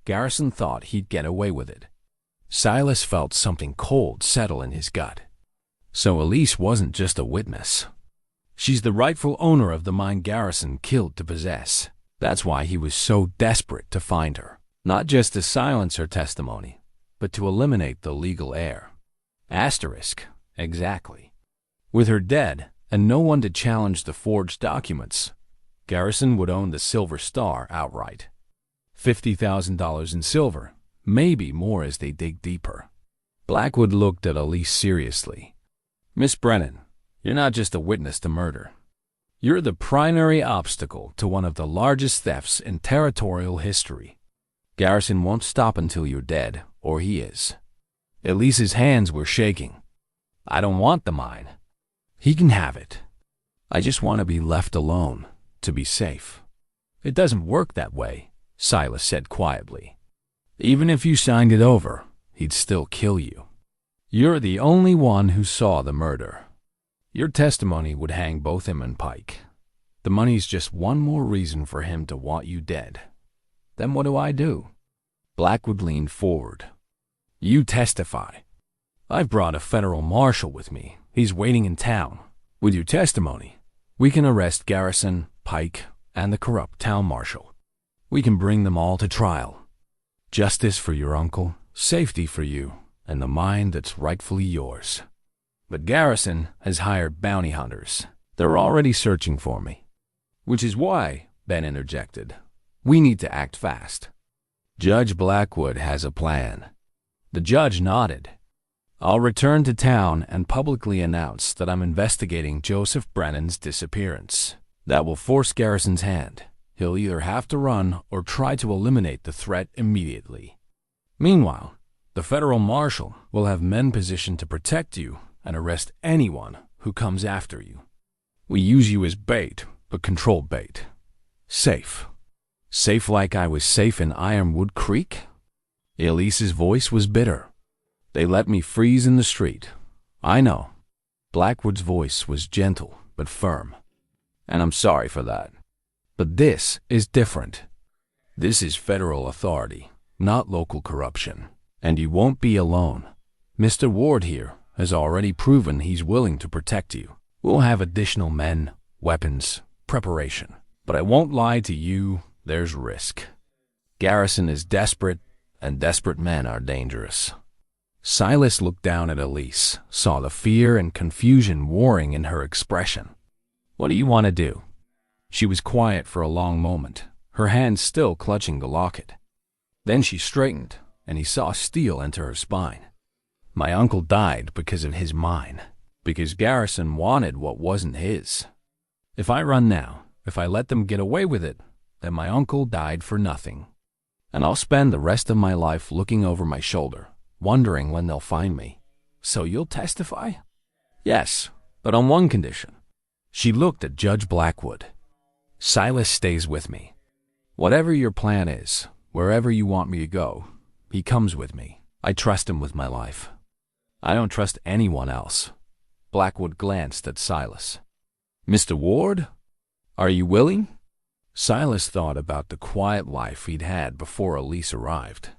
Garrison thought he'd get away with it. Silas felt something cold settle in his gut. So Elise wasn't just a witness. She's the rightful owner of the mine Garrison killed to possess. That's why he was so desperate to find her. Not just to silence her testimony, but to eliminate the legal heir. Asterisk, exactly. With her dead, and no one to challenge the forged documents, Garrison would own the Silver Star outright. $50,000 in silver, maybe more as they dig deeper. Blackwood looked at Elise seriously. Miss Brennan, you're not just a witness to murder. You're the primary obstacle to one of the largest thefts in territorial history. Garrison won't stop until you're dead, or he is. Elise's hands were shaking. I don't want the mine. He can have it. I just want to be left alone, to be safe. It doesn't work that way, Silas said quietly. Even if you signed it over, he'd still kill you. You're the only one who saw the murder. Your testimony would hang both him and Pike. The money's just one more reason for him to want you dead. Then what do I do? Blackwood leaned forward. You testify. I've brought a federal marshal with me. He's waiting in town. With your testimony, we can arrest Garrison, Pike, and the corrupt town marshal. We can bring them all to trial. Justice for your uncle, safety for you, and the mine that's rightfully yours. But Garrison has hired bounty hunters. They're already searching for me. Which is why, Ben interjected, we need to act fast. Judge Blackwood has a plan. The judge nodded. I'll return to town and publicly announce that I'm investigating Joseph Brennan's disappearance. That will force Garrison's hand. He'll either have to run or try to eliminate the threat immediately. Meanwhile, The federal marshal will have men positioned to protect you and arrest anyone who comes after you. We use you as bait, but controlled bait. Safe. Safe like I was safe in Ironwood Creek? Elise's voice was bitter. They let me freeze in the street. I know. Blackwood's voice was gentle but firm. And I'm sorry for that. But this is different. This is federal authority, not local corruption. And you won't be alone. Mr. Ward here has already proven he's willing to protect you. We'll have additional men, weapons, preparation. But I won't lie to you, there's risk. Garrison is desperate, and desperate men are dangerous. Silas looked down at Elise, saw the fear and confusion warring in her expression. What do you want to do? She was quiet for a long moment, her hand still clutching the locket. Then she straightened, and he saw steel enter her spine. My uncle died because of his mine, because Garrison wanted what wasn't his. If I run now, if I let them get away with it, then my uncle died for nothing. And I'll spend the rest of my life looking over my shoulder, wondering when they'll find me. So you'll testify? Yes, but on one condition. She looked at Judge Blackwood. Silas stays with me. Whatever your plan is, wherever you want me to go, he comes with me. I trust him with my life. I don't trust anyone else. Blackwood glanced at Silas. Mr. Ward, are you willing? Silas thought about the quiet life he'd had before Elise arrived.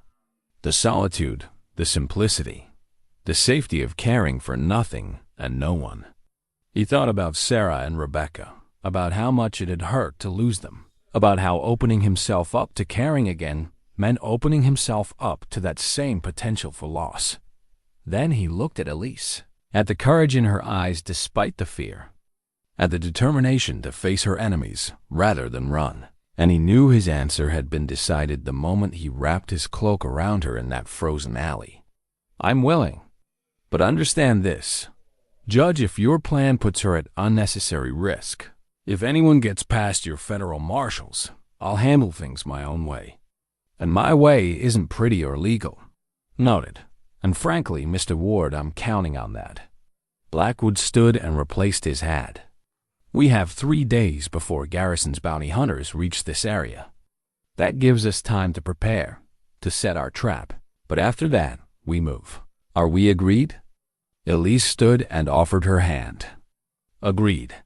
The solitude, the simplicity, the safety of caring for nothing and no one. He thought about Sarah and Rebecca, about how much it had hurt to lose them, about how opening himself up to caring again meant opening himself up to that same potential for loss. Then he looked at Elise, at the courage in her eyes despite the fear, at the determination to face her enemies rather than run. And he knew his answer had been decided the moment he wrapped his cloak around her in that frozen alley. I'm willing, but understand this. Judge, if your plan puts her at unnecessary risk, if anyone gets past your federal marshals, I'll handle things my own way. And my way isn't pretty or legal. Noted. And frankly, Mr. Ward, I'm counting on that. Blackwood stood and replaced his hat. We have 3 days before Garrison's bounty hunters reach this area. That gives us time to prepare, to set our trap. But after that, we move. Are we agreed? Elise stood and offered her hand. Agreed.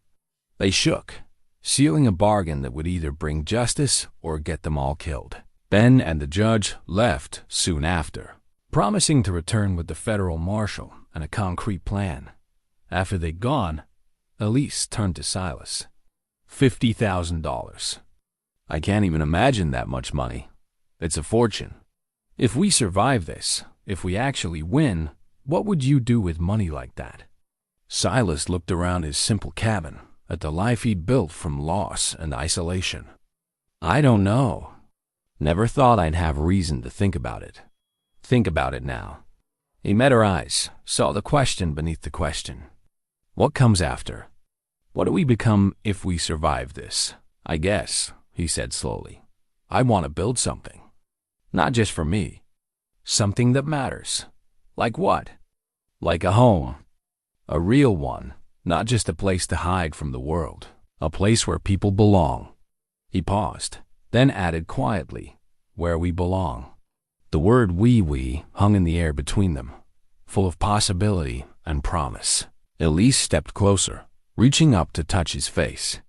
They shook, sealing a bargain that would either bring justice or get them all killed. Ben and the judge left soon after, promising to return with the federal marshal and a concrete plan. After they'd gone, Elise turned to Silas. $50,000. I can't even imagine that much money. It's a fortune. If we survive this, if we actually win, what would you do with money like that? Silas looked around his simple cabin, at the life he'd built from loss and isolation. I don't know. Never thought I'd have reason to think about it. Think about it now. He met her eyes, saw the question beneath the question. What comes after? What do we become if we survive this? I guess, he said slowly, I want to build something. Not just for me. Something that matters. Like what? Like a home. A real one, not just a place to hide from the world. A place where people belong. He paused, then added quietly, where we belong. The word we hung in the air between them, full of possibility and promise. Elise stepped closer, reaching up to touch his face.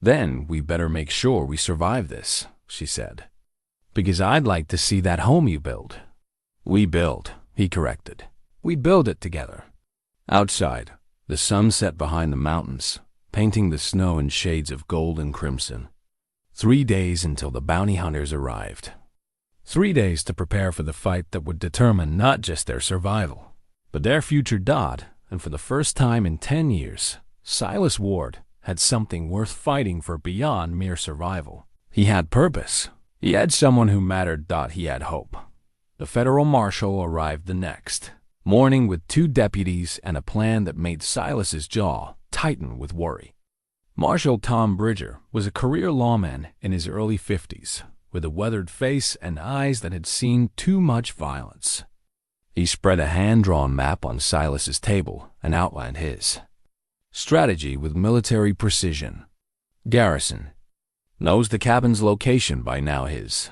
Then we better make sure we survive this, she said. Because I'd like to see that home you build. We build, he corrected. We build it together. Outside, the sun set behind the mountains, painting the snow in shades of gold and crimson. 3 days until the bounty hunters arrived. 3 days to prepare for the fight that would determine not just their survival, but their future. And for the first time in 10 years, Silas Ward had something worth fighting for beyond mere survival. He had purpose. He had someone who mattered. He had hope. The federal marshal arrived the next morning with 2 deputies and a plan that made Silas's jaw tighten with worry. Marshal Tom Bridger was a career lawman in his early 50s, with a weathered face and eyes that had seen too much violence. He spread a hand-drawn map on Silas's table and outlined his strategy with military precision. Garrison knows the cabin's location by now. His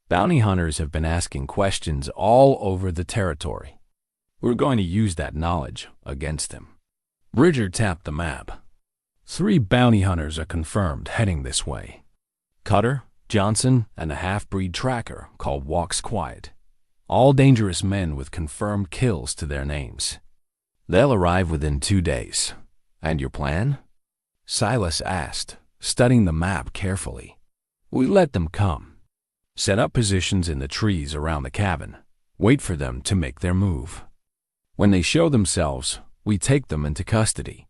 bounty hunters have been asking questions all over the territory. We're going to use that knowledge against him. Bridger tapped the map. 3 bounty hunters are confirmed heading this way. Cutter, Johnson, and a half-breed tracker called Walks Quiet. All dangerous men with confirmed kills to their names. They'll arrive within 2 days. And your plan? Silas asked, studying the map carefully. We let them come. Set up positions in the trees around the cabin. Wait for them to make their move. When they show themselves, we take them into custody.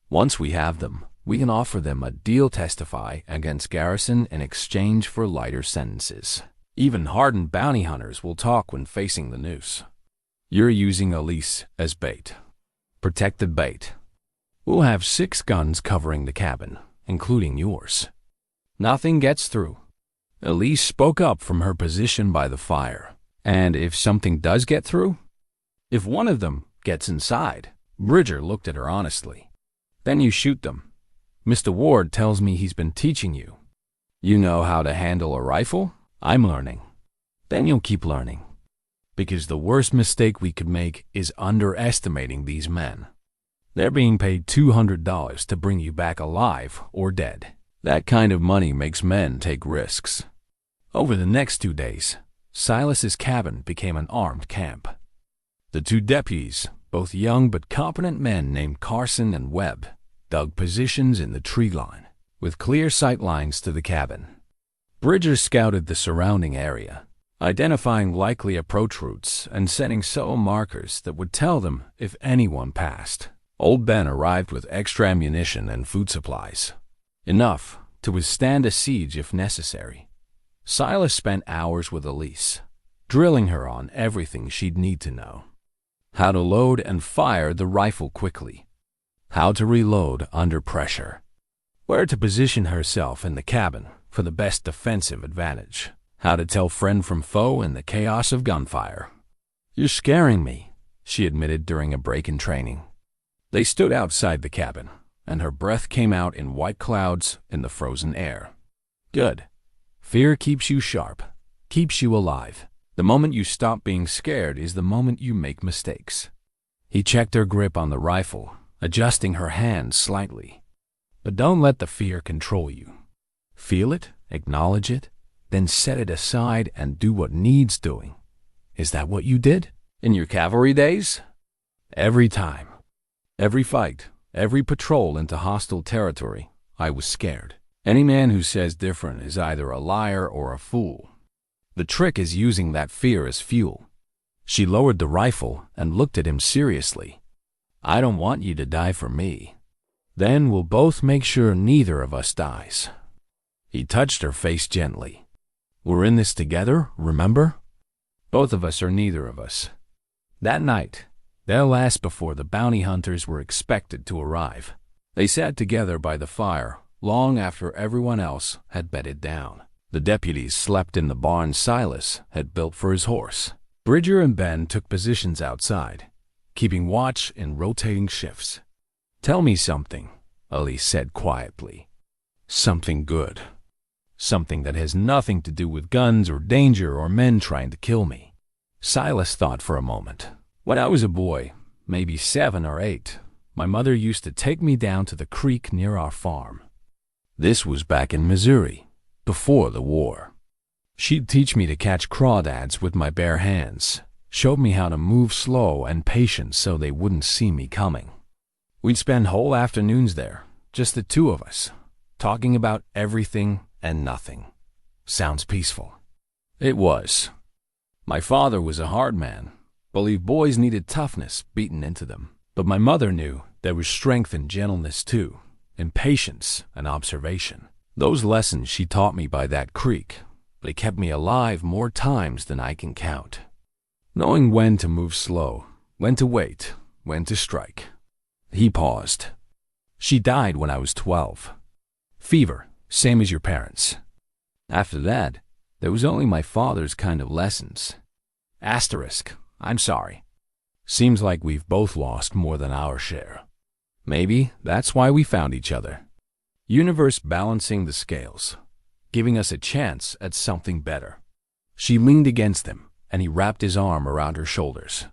Once we have them, we can offer them a deal, testify against Garrison in exchange for lighter sentences. Even hardened bounty hunters will talk when facing the noose. You're using Elise as bait. Protect the bait. We'll have 6 guns covering the cabin, including yours. Nothing gets through. Elise spoke up from her position by the fire. And if something does get through? If one of them gets inside, Bridger looked at her honestly. Then you shoot them. Mr. Ward tells me he's been teaching you. You know how to handle a rifle? I'm learning. Then you'll keep learning. Because the worst mistake we could make is underestimating these men. They're being paid $200 to bring you back alive or dead. That kind of money makes men take risks. Over the next 2 days, Silas's cabin became an armed camp. The 2 deputies, both young but competent men named Carson and Webb, dug positions in the tree line, with clear sight lines to the cabin. Bridger scouted the surrounding area, identifying likely approach routes and setting subtle markers that would tell them if anyone passed. Old Ben arrived with extra ammunition and food supplies, enough to withstand a siege if necessary. Silas spent hours with Elise, drilling her on everything she'd need to know. How to load and fire the rifle quickly. How to reload under pressure. Where to position herself in the cabin for the best defensive advantage. How to tell friend from foe in the chaos of gunfire. You're scaring me, she admitted during a break in training. They stood outside the cabin, and her breath came out in white clouds in the frozen air. Good. Fear keeps you sharp, keeps you alive. The moment you stop being scared is the moment you make mistakes. He checked her grip on the rifle, adjusting her hand slightly. But don't let the fear control you. Feel it, acknowledge it, then set it aside and do what needs doing. Is that what you did in your cavalry days? Every time. Every fight, every patrol into hostile territory, I was scared. Any man who says different is either a liar or a fool. The trick is using that fear as fuel. She lowered the rifle and looked at him seriously. I don't want you to die for me. Then we'll both make sure neither of us dies. He touched her face gently. We're in this together, remember? Both of us or neither of us. That night, their last before the bounty hunters were expected to arrive. They sat together by the fire long after everyone else had bedded down. The deputies slept in the barn Silas had built for his horse. Bridger and Ben took positions outside, keeping watch in rotating shifts. Tell me something, Elise said quietly. Something good. Something that has nothing to do with guns or danger or men trying to kill me. Silas thought for a moment. When I was a boy, maybe 7 or 8, my mother used to take me down to the creek near our farm. This was back in Missouri, before the war. She'd teach me to catch crawdads with my bare hands, showed me how to move slow and patient so they wouldn't see me coming. We'd spend whole afternoons there, just the 2 of us, talking about everything and nothing. Sounds peaceful. It was. My father was a hard man, believed boys needed toughness beaten into them. But my mother knew there was strength in gentleness too, in patience and observation. Those lessons she taught me by that creek, they kept me alive more times than I can count. Knowing when to move slow, when to wait, when to strike. He paused. She died when I was 12. Fever, same as your parents. After that, there was only my father's kind of lessons. Asterisk, I'm sorry. Seems like we've both lost more than our share. Maybe that's why we found each other. Universe balancing the scales, giving us a chance at something better. She leaned against him, and he wrapped his arm around her shoulders.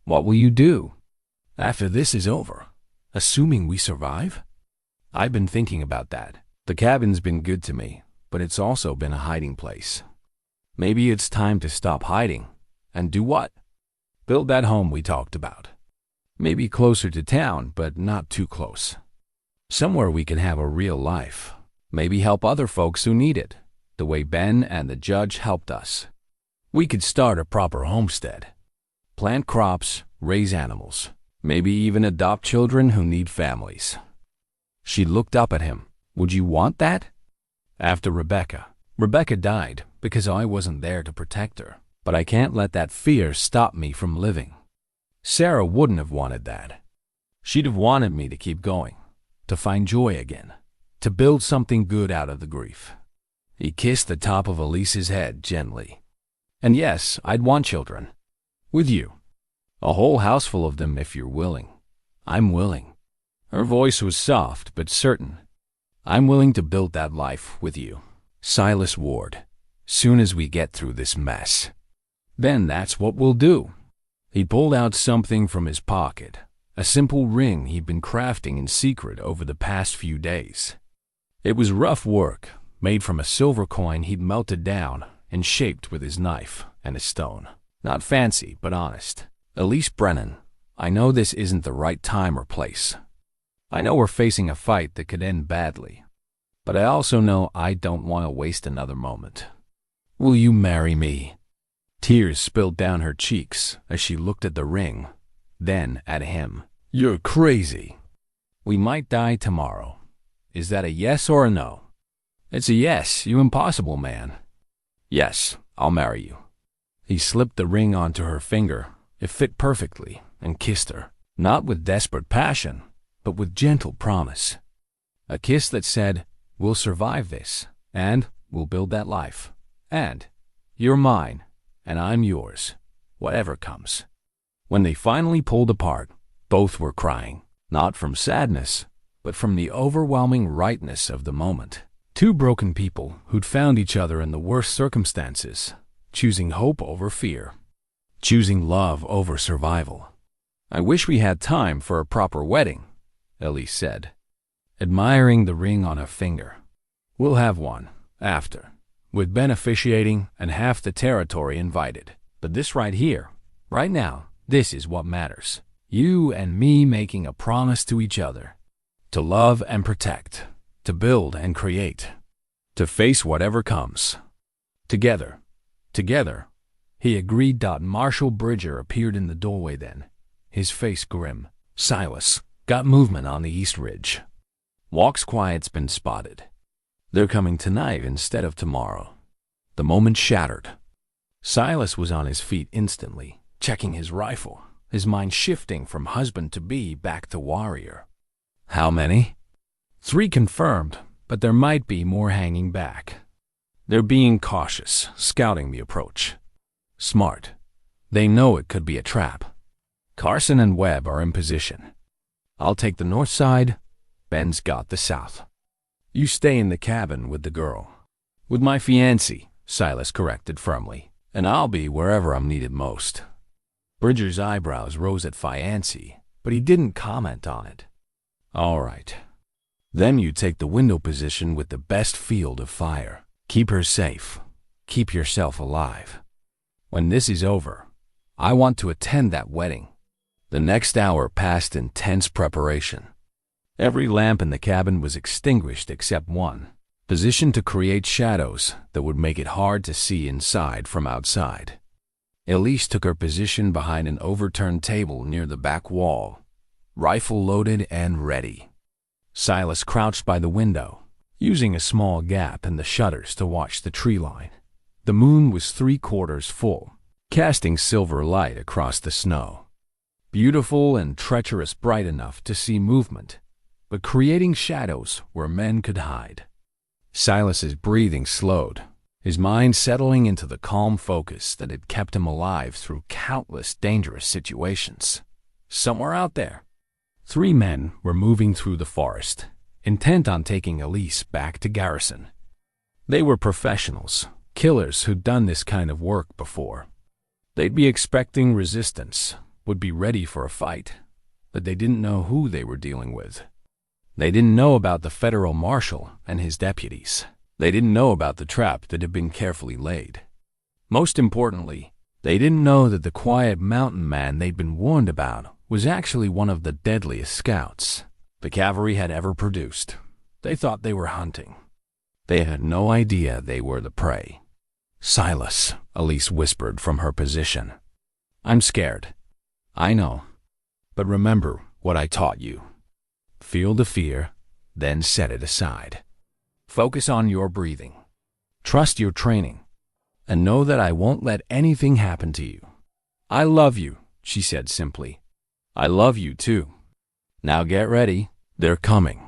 What will you do after this is over, assuming we survive? I've been thinking about that. The cabin's been good to me, but it's also been a hiding place. Maybe it's time to stop hiding. And do what? Build that home we talked about. Maybe closer to town, but not too close. Somewhere we can have a real life. Maybe help other folks who need it, the way Ben and the judge helped us. We could start a proper homestead. Plant crops, raise animals, maybe even adopt children who need families. She looked up at him. Would you want that? After Rebecca died because I wasn't there to protect her, but I can't let that fear stop me from living. Sarah wouldn't have wanted that. She'd have wanted me to keep going, to find joy again, to build something good out of the grief. He kissed the top of Elise's head gently. And yes, I'd want children. With you. A whole house full of them if you're willing. I'm willing. Her voice was soft but certain. I'm willing to build that life with you, Silas Ward, soon as we get through this mess. Then that's what we'll do. He pulled out something from his pocket, a simple ring he'd been crafting in secret over the past few days. It was rough work, made from a silver coin he'd melted down and shaped with his knife and a stone. Not fancy, but honest. Elise Brennan, I know this isn't the right time or place. I know we're facing a fight that could end badly, but I also know I don't want to waste another moment. Will you marry me? Tears spilled down her cheeks as she looked at the ring, then at him. You're crazy. We might die tomorrow. Is that a yes or a no? It's a yes, you impossible man. Yes, I'll marry you. He slipped the ring onto her finger. It fit perfectly, and kissed her, not with desperate passion, but with gentle promise. A kiss that said, we'll survive this, and we'll build that life. And you're mine, and I'm yours, whatever comes. When they finally pulled apart, both were crying, not from sadness, but from the overwhelming rightness of the moment. Two broken people who'd found each other in the worst circumstances, choosing hope over fear, choosing love over survival. I wish we had time for a proper wedding, Elise said, admiring the ring on her finger. We'll have one, after, with Ben officiating and half the territory invited. But this right here, right now, this is what matters. You and me making a promise to each other. To love and protect. To build and create. To face whatever comes. Together. Together. He agreed. Marshal Bridger appeared in the doorway then, his face grim. Silas, got movement on the East Ridge. Walk's quiet's been spotted. They're coming tonight instead of tomorrow. The moment shattered. Silas was on his feet instantly, checking his rifle, his mind shifting from husband-to-be back to warrior. How many? 3 confirmed, but there might be more hanging back. They're being cautious, scouting the approach. Smart. They know it could be a trap. Carson and Webb are in position. I'll take the north side. Ben's got the south. You stay in the cabin with the girl. With my fiancée, Silas corrected firmly, and I'll be wherever I'm needed most. Bridger's eyebrows rose at fiancée, but he didn't comment on it. All right. Then you take the window position with the best field of fire. Keep her safe. Keep yourself alive. When this is over, I want to attend that wedding. The next hour passed in tense preparation. Every lamp in the cabin was extinguished except one, positioned to create shadows that would make it hard to see inside from outside. Elise took her position behind an overturned table near the back wall, rifle loaded and ready. Silas crouched by the window, using a small gap in the shutters to watch the tree line. The moon was 3/4 full, casting silver light across the snow. Beautiful and treacherous, bright enough to see movement, but creating shadows where men could hide. Silas's breathing slowed. his mind settling into the calm focus that had kept him alive through countless dangerous situations. Somewhere out there, 3 men were moving through the forest, intent on taking Elise back to garrison. They were professionals, killers who'd done this kind of work before. They'd be expecting resistance, would be ready for a fight, but they didn't know who they were dealing with. They didn't know about the federal marshal and his deputies. They didn't know about the trap that had been carefully laid. Most importantly, they didn't know that the quiet mountain man they'd been warned about was actually one of the deadliest scouts the cavalry had ever produced. They thought they were hunting. They had no idea they were the prey. "Silas," Elise whispered from her position. "I'm scared. I know. But remember what I taught you. Feel the fear, then set it aside. Focus on your breathing. Trust your training. And know that I won't let anything happen to you. I love you," she said simply. "I love you too. Now get ready. They're coming."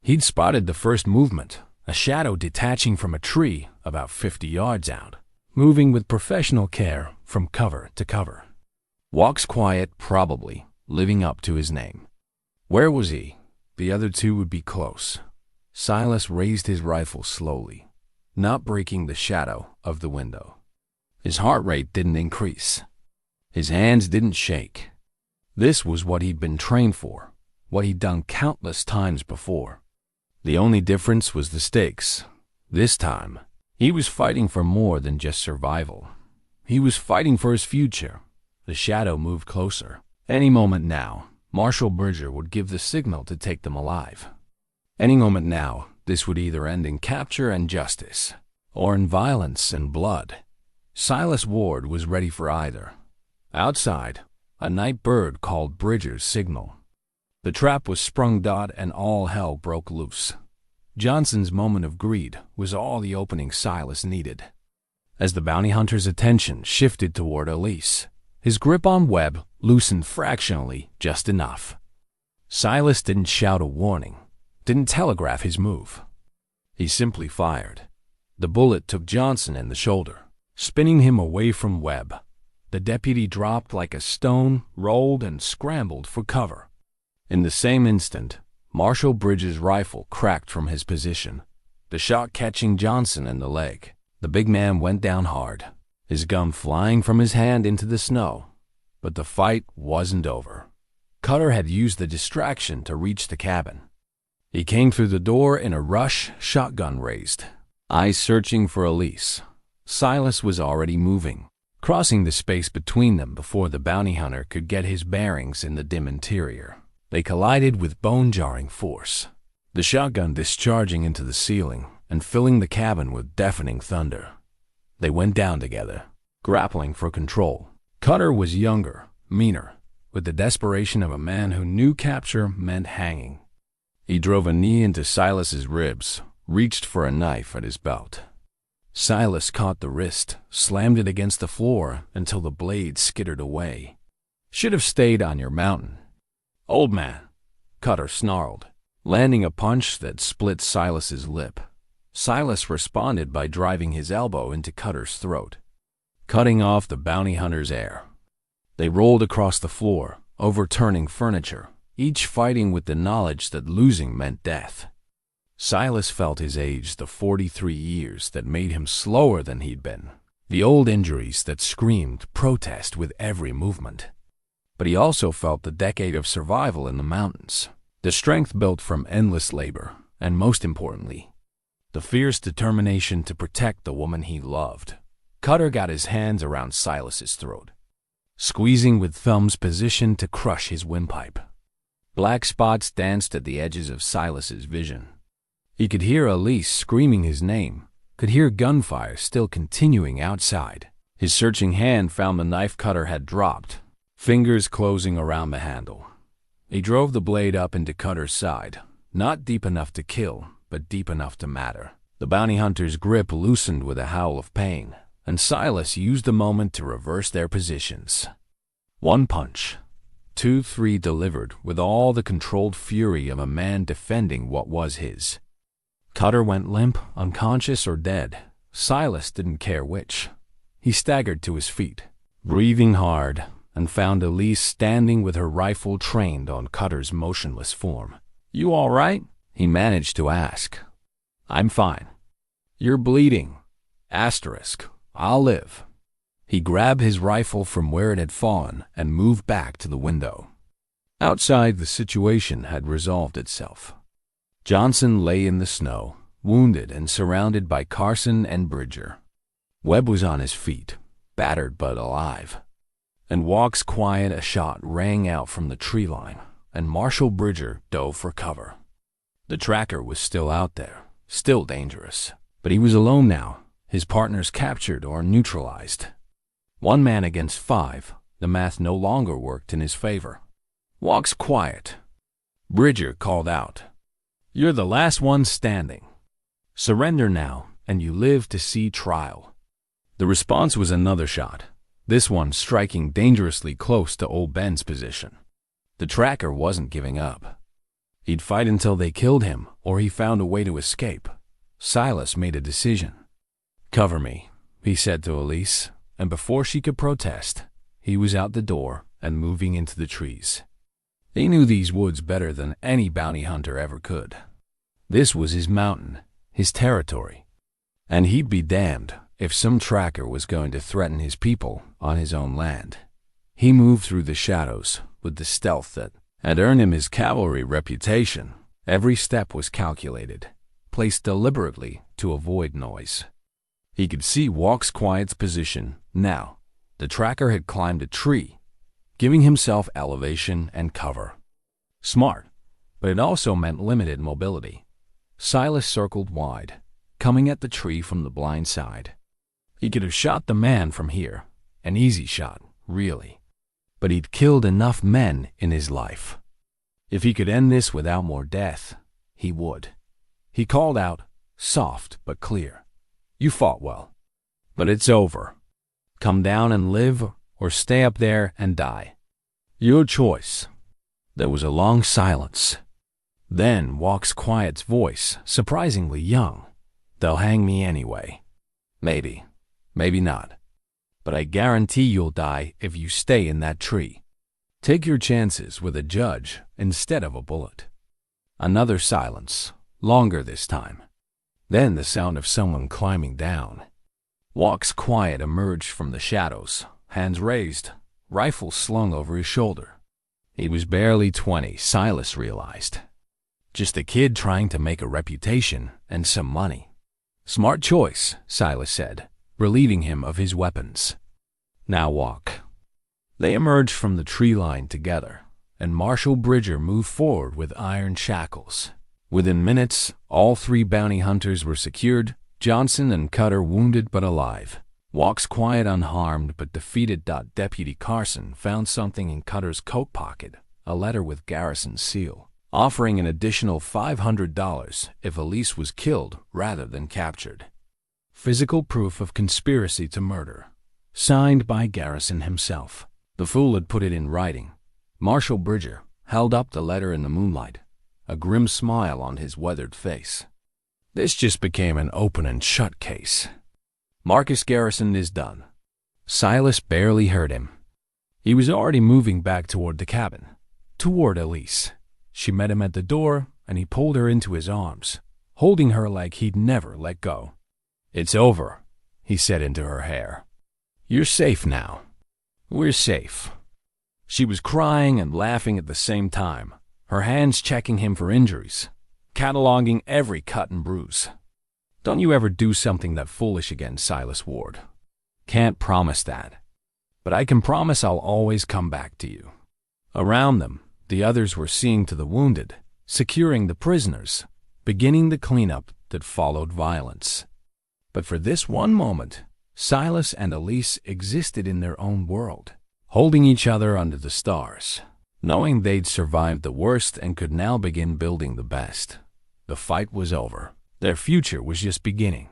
He'd spotted the first movement, a shadow detaching from a tree about 50 yards out, moving with professional care from cover to cover. Walks quiet, probably, living up to his name. Where was he? The other 2 would be close. Silas raised his rifle slowly, not breaking the shadow of the window. His heart rate didn't increase. His hands didn't shake. This was what he'd been trained for, what he'd done countless times before. The only difference was the stakes. This time, he was fighting for more than just survival. He was fighting for his future. The shadow moved closer. Any moment now, Marshal Bridger would give the signal to take them alive. Any moment now, this would either end in capture and justice, or in violence and blood. Silas Ward was ready for either. Outside, a night bird called Bridger's signal. The trap was sprung, and all hell broke loose. Johnson's moment of greed was all the opening Silas needed. As the bounty hunter's attention shifted toward Elise, his grip on Webb loosened fractionally just enough. Silas didn't shout a warning, didn't telegraph his move. He simply fired. The bullet took Johnson in the shoulder, spinning him away from Webb. The deputy dropped like a stone, rolled, and scrambled for cover. In the same instant, Marshal Bridges' rifle cracked from his position, the shot catching Johnson in the leg. The big man went down hard, his gun flying from his hand into the snow. But the fight wasn't over. Cutter had used the distraction to reach the cabin. He came through the door in a rush, shotgun raised, eyes searching for Elise. Silas was already moving, crossing the space between them before the bounty hunter could get his bearings in the dim interior. They collided with bone-jarring force, the shotgun discharging into the ceiling and filling the cabin with deafening thunder. They went down together, grappling for control. Cutter was younger, meaner, with the desperation of a man who knew capture meant hanging. He drove a knee into Silas's ribs, reached for a knife at his belt. Silas caught the wrist, slammed it against the floor until the blade skittered away. "Should have stayed on your mountain, old man," Cutter snarled, landing a punch that split Silas's lip. Silas responded by driving his elbow into Cutter's throat, cutting off the bounty hunter's air. They rolled across the floor, overturning furniture, each fighting with the knowledge that losing meant death. Silas felt his age, the 43 years that made him slower than he'd been, the old injuries that screamed protest with every movement. But he also felt the decade of survival in the mountains, the strength built from endless labor, and most importantly, the fierce determination to protect the woman he loved. Cutter got his hands around Silas's throat, squeezing with thumbs positioned to crush his windpipe. Black spots danced at the edges of Silas's vision. He could hear Elise screaming his name, could hear gunfire still continuing outside. His searching hand found the knife Cutter had dropped, fingers closing around the handle. He drove the blade up into Cutter's side, not deep enough to kill, but deep enough to matter. The bounty hunter's grip loosened with a howl of pain, and Silas used the moment to reverse their positions. One punch, 2, 3 delivered with all the controlled fury of a man defending what was his. Cutter went limp, unconscious or dead. Silas didn't care which. He staggered to his feet, breathing hard, and found Elise standing with her rifle trained on Cutter's motionless form. "You all right?" he managed to ask. "I'm fine." "You're bleeding. Asterisk. I'll live." He grabbed his rifle from where it had fallen and moved back to the window. Outside, the situation had resolved itself. Johnson lay in the snow, wounded and surrounded by Carson and Bridger. Webb was on his feet, battered but alive. And Walk's quiet a shot rang out from the tree line, and Marshal Bridger dove for cover. The tracker was still out there, still dangerous. But he was alone now, his partners captured or neutralized. 1 man against 5, the math no longer worked in his favor. Walk's quiet. Bridger called out, "You're the last one standing. Surrender now, and you live to see trial." The response was another shot, this one striking dangerously close to Old Ben's position. The tracker wasn't giving up. He'd fight until they killed him, or he found a way to escape. Silas made a decision. "Cover me," he said to Elise, and before she could protest, he was out the door and moving into the trees. He knew these woods better than any bounty hunter ever could. This was his mountain, his territory, and he'd be damned if some tracker was going to threaten his people on his own land. He moved through the shadows with the stealth that had earned him his cavalry reputation. Every step was calculated, placed deliberately to avoid noise. He could see Walk's Quiet's position now. The tracker had climbed a tree, giving himself elevation and cover. Smart, but it also meant limited mobility. Silas circled wide, coming at the tree from the blind side. He could have shot the man from here, an easy shot, really. But he'd killed enough men in his life. If he could end this without more death, he would. He called out, soft but clear, "You fought well, but it's over. Come down and live, or stay up there and die. Your choice." There was a long silence. Then Walk's Quiet's voice, surprisingly young. "They'll hang me anyway. Maybe, maybe not. But I guarantee you'll die if you stay in that tree. Take your chances with a judge instead of a bullet." Another silence, longer this time. Then the sound of someone climbing down. Walk's Quiet emerged from the shadows, hands raised, rifle slung over his shoulder. He was barely 20, Silas realized. Just a kid trying to make a reputation and some money. "Smart choice," Silas said, relieving him of his weapons. "Now walk." They emerged from the tree line together, and Marshal Bridger moved forward with iron shackles. Within minutes, all 3 bounty hunters were secured, Johnson and Cutter wounded but alive. Walk's Quiet unharmed but defeated. Deputy Carson found something in Cutter's coat pocket, a letter with Garrison's seal, offering an additional $500 if Elise was killed rather than captured. Physical proof of conspiracy to murder, signed by Garrison himself. The fool had put it in writing. Marshal Bridger held up the letter in the moonlight, a grim smile on his weathered face. This just became an open and shut case. "Marcus Garrison is done." Silas barely heard him. He was already moving back toward the cabin, toward Elise. She met him at the door, and he pulled her into his arms, holding her like he'd never let go. "It's over," he said into her hair. "You're safe now. We're safe." She was crying and laughing at the same time, her hands checking him for injuries, cataloging every cut and bruise. "Don't you ever do something that foolish again, Silas Ward. Can't promise that. But I can promise I'll always come back to you." Around them, the others were seeing to the wounded, securing the prisoners, beginning the cleanup that followed violence. But for this one moment, Silas and Elise existed in their own world, holding each other under the stars, knowing they'd survived the worst and could now begin building the best. The fight was over. Their future was just beginning.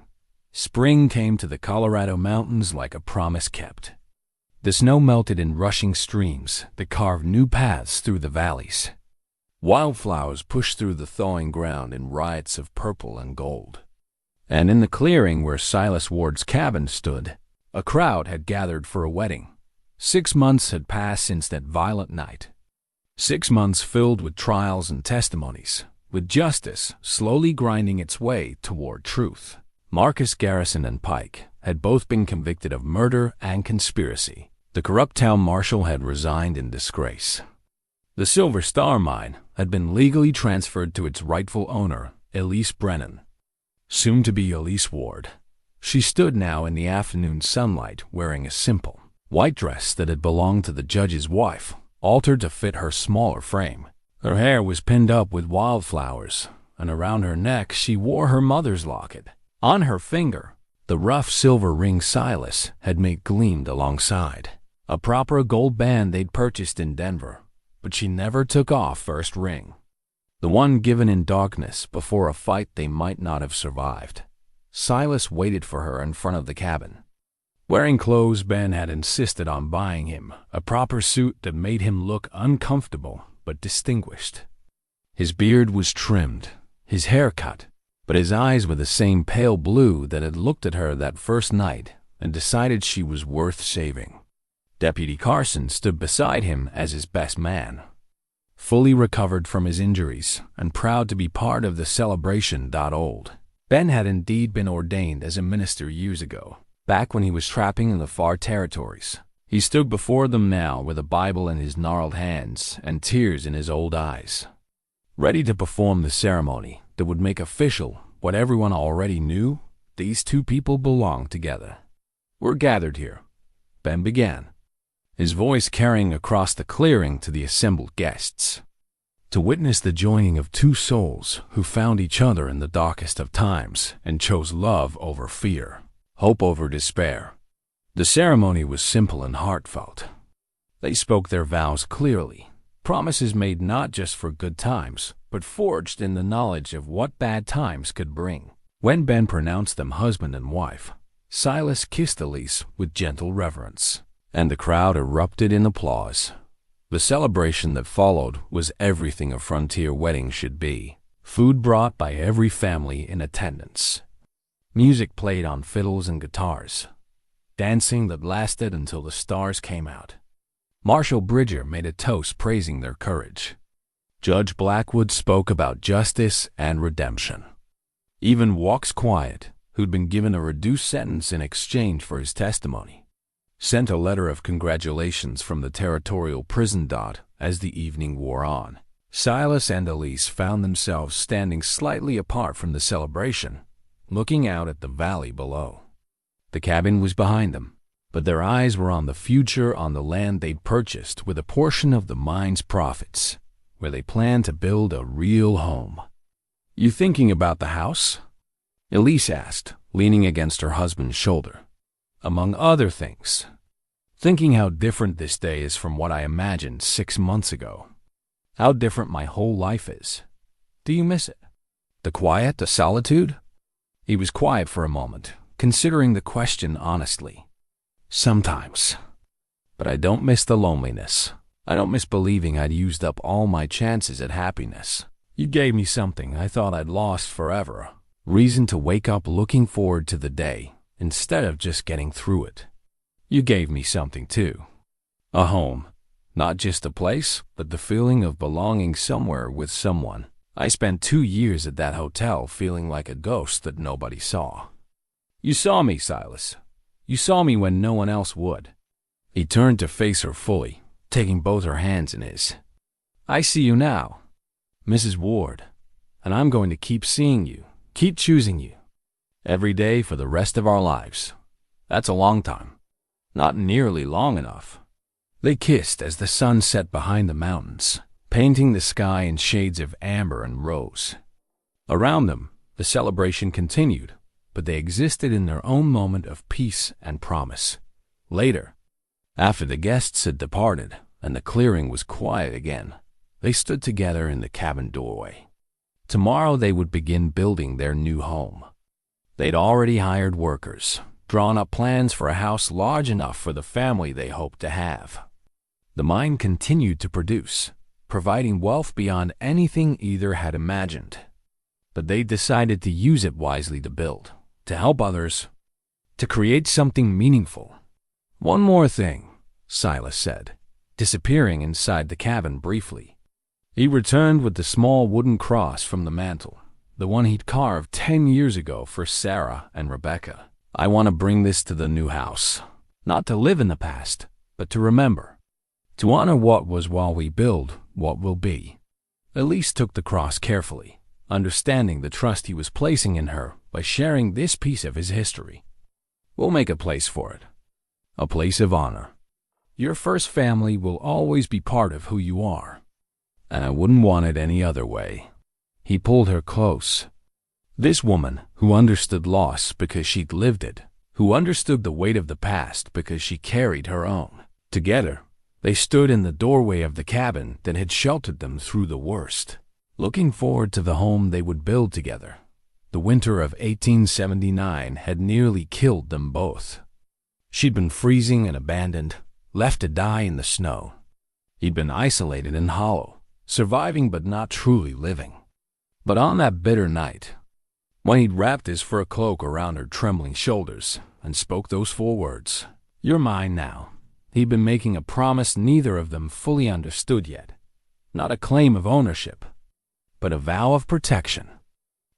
Spring came to the Colorado mountains like a promise kept. The snow melted in rushing streams that carved new paths through the valleys. Wildflowers pushed through the thawing ground in riots of purple and gold. And in the clearing where Silas Ward's cabin stood, a crowd had gathered for a wedding. 6 months had passed since that violent night. 6 months filled with trials and testimonies, with justice slowly grinding its way toward truth. Marcus Garrison and Pike had both been convicted of murder and conspiracy. The corrupt town marshal had resigned in disgrace. The Silver Star mine had been legally transferred to its rightful owner, Elise Brennan, soon to be Elise Ward. She stood now in the afternoon sunlight wearing a simple white dress that had belonged to the judge's wife, altered to fit her smaller frame. Her hair was pinned up with wildflowers, and around her neck she wore her mother's locket. On her finger, the rough silver ring Silas had made gleamed alongside a proper gold band they'd purchased in Denver, but she never took off first ring, the one given in darkness before a fight they might not have survived. Silas waited for her in front of the cabin. Wearing clothes Ben had insisted on buying him, a proper suit that made him look uncomfortable but distinguished. His beard was trimmed, his hair cut, but his eyes were the same pale blue that had looked at her that first night and decided she was worth saving. Deputy Carson stood beside him as his best man, fully recovered from his injuries and proud to be part of the celebration. Old Ben had indeed been ordained as a minister years ago, back when he was trapping in the far territories. He stood before them now with a Bible in his gnarled hands and tears in his old eyes, ready to perform the ceremony that would make official what everyone already knew: these two people belonged together. "We're gathered here," Ben began, his voice carrying across the clearing to the assembled guests, "to witness the joining of two souls who found each other in the darkest of times and chose love over fear, hope over despair." The ceremony was simple and heartfelt. They spoke their vows clearly, promises made not just for good times, but forged in the knowledge of what bad times could bring. When Ben pronounced them husband and wife, Silas kissed Elise with gentle reverence, and the crowd erupted in applause. The celebration that followed was everything a frontier wedding should be. Food brought by every family in attendance. Music played on fiddles and guitars. Dancing that lasted until the stars came out. Marshal Bridger made a toast praising their courage. Judge Blackwood spoke about justice and redemption. Even Walks Quiet, who'd been given a reduced sentence in exchange for his testimony, sent a letter of congratulations from the territorial prison. As the evening wore on, Silas and Elise found themselves standing slightly apart from the celebration, looking out at the valley below. The cabin was behind them, but their eyes were on the future, on the land they'd purchased with a portion of the mine's profits, where they planned to build a real home. "You thinking about the house?" Elise asked, leaning against her husband's shoulder. "Among other things. Thinking how different this day is from what I imagined 6 months ago. How different my whole life is. Do you miss it? The quiet, the solitude?" He was quiet for a moment, considering the question honestly. "Sometimes. But I don't miss the loneliness. I don't miss believing I'd used up all my chances at happiness. You gave me something I thought I'd lost forever. Reason to wake up looking forward to the day, instead of just getting through it. You gave me something too. A home. Not just a place, but the feeling of belonging somewhere with someone. I spent 2 years at that hotel feeling like a ghost that nobody saw. You saw me, Silas. You saw me when no one else would." He turned to face her fully, taking both her hands in his. "I see you now, Mrs. Ward, and I'm going to keep seeing you, keep choosing you, every day for the rest of our lives. That's a long time. Not nearly long enough." They kissed as the sun set behind the mountains, painting the sky in shades of amber and rose. Around them, the celebration continued, but they existed in their own moment of peace and promise. Later, after the guests had departed and the clearing was quiet again, they stood together in the cabin doorway. Tomorrow they would begin building their new home. They'd already hired workers, drawn up plans for a house large enough for the family they hoped to have. The mine continued to produce, providing wealth beyond anything either had imagined. But they decided to use it wisely to build, to help others, to create something meaningful. One more thing, Silas said, disappearing inside the cabin briefly. He returned with the small wooden cross from the mantel, the one he'd carved 10 years ago for Sarah and Rebecca. I want to bring this to the new house, not to live in the past, but to remember, to honor what was while we build what will be. Elise took the cross carefully, understanding the trust he was placing in her by sharing this piece of his history. We'll make a place for it, a place of honor. Your first family will always be part of who you are, and I wouldn't want it any other way. He pulled her close. This woman who understood loss because she'd lived it, who understood the weight of the past because she carried her own. Together, they stood in the doorway of the cabin that had sheltered them through the worst, looking forward to the home they would build together. The winter of 1879 had nearly killed them both. She'd been freezing and abandoned, left to die in the snow. He'd been isolated and hollow, surviving but not truly living. But on that bitter night, when he'd wrapped his fur cloak around her trembling shoulders and spoke those 4 words, "You're mine now," he'd been making a promise neither of them fully understood yet. Not a claim of ownership, but a vow of protection.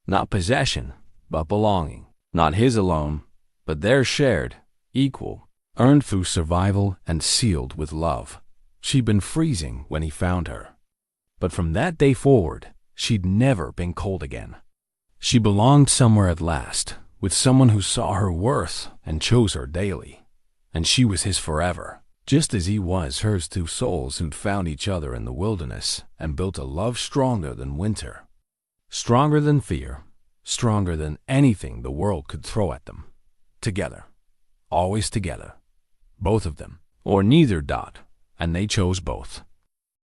Not possession, but belonging. Not his alone, but theirs shared, equal, earned through survival and sealed with love. She'd been freezing when he found her. But from that day forward, she'd never been cold again. She belonged somewhere at last, with someone who saw her worth and chose her daily. And she was his forever, just as he was hers. 2 souls who'd found each other in the wilderness and built a love stronger than winter, stronger than fear, stronger than anything the world could throw at them. Together, always together, both of them, or neither. And they chose both.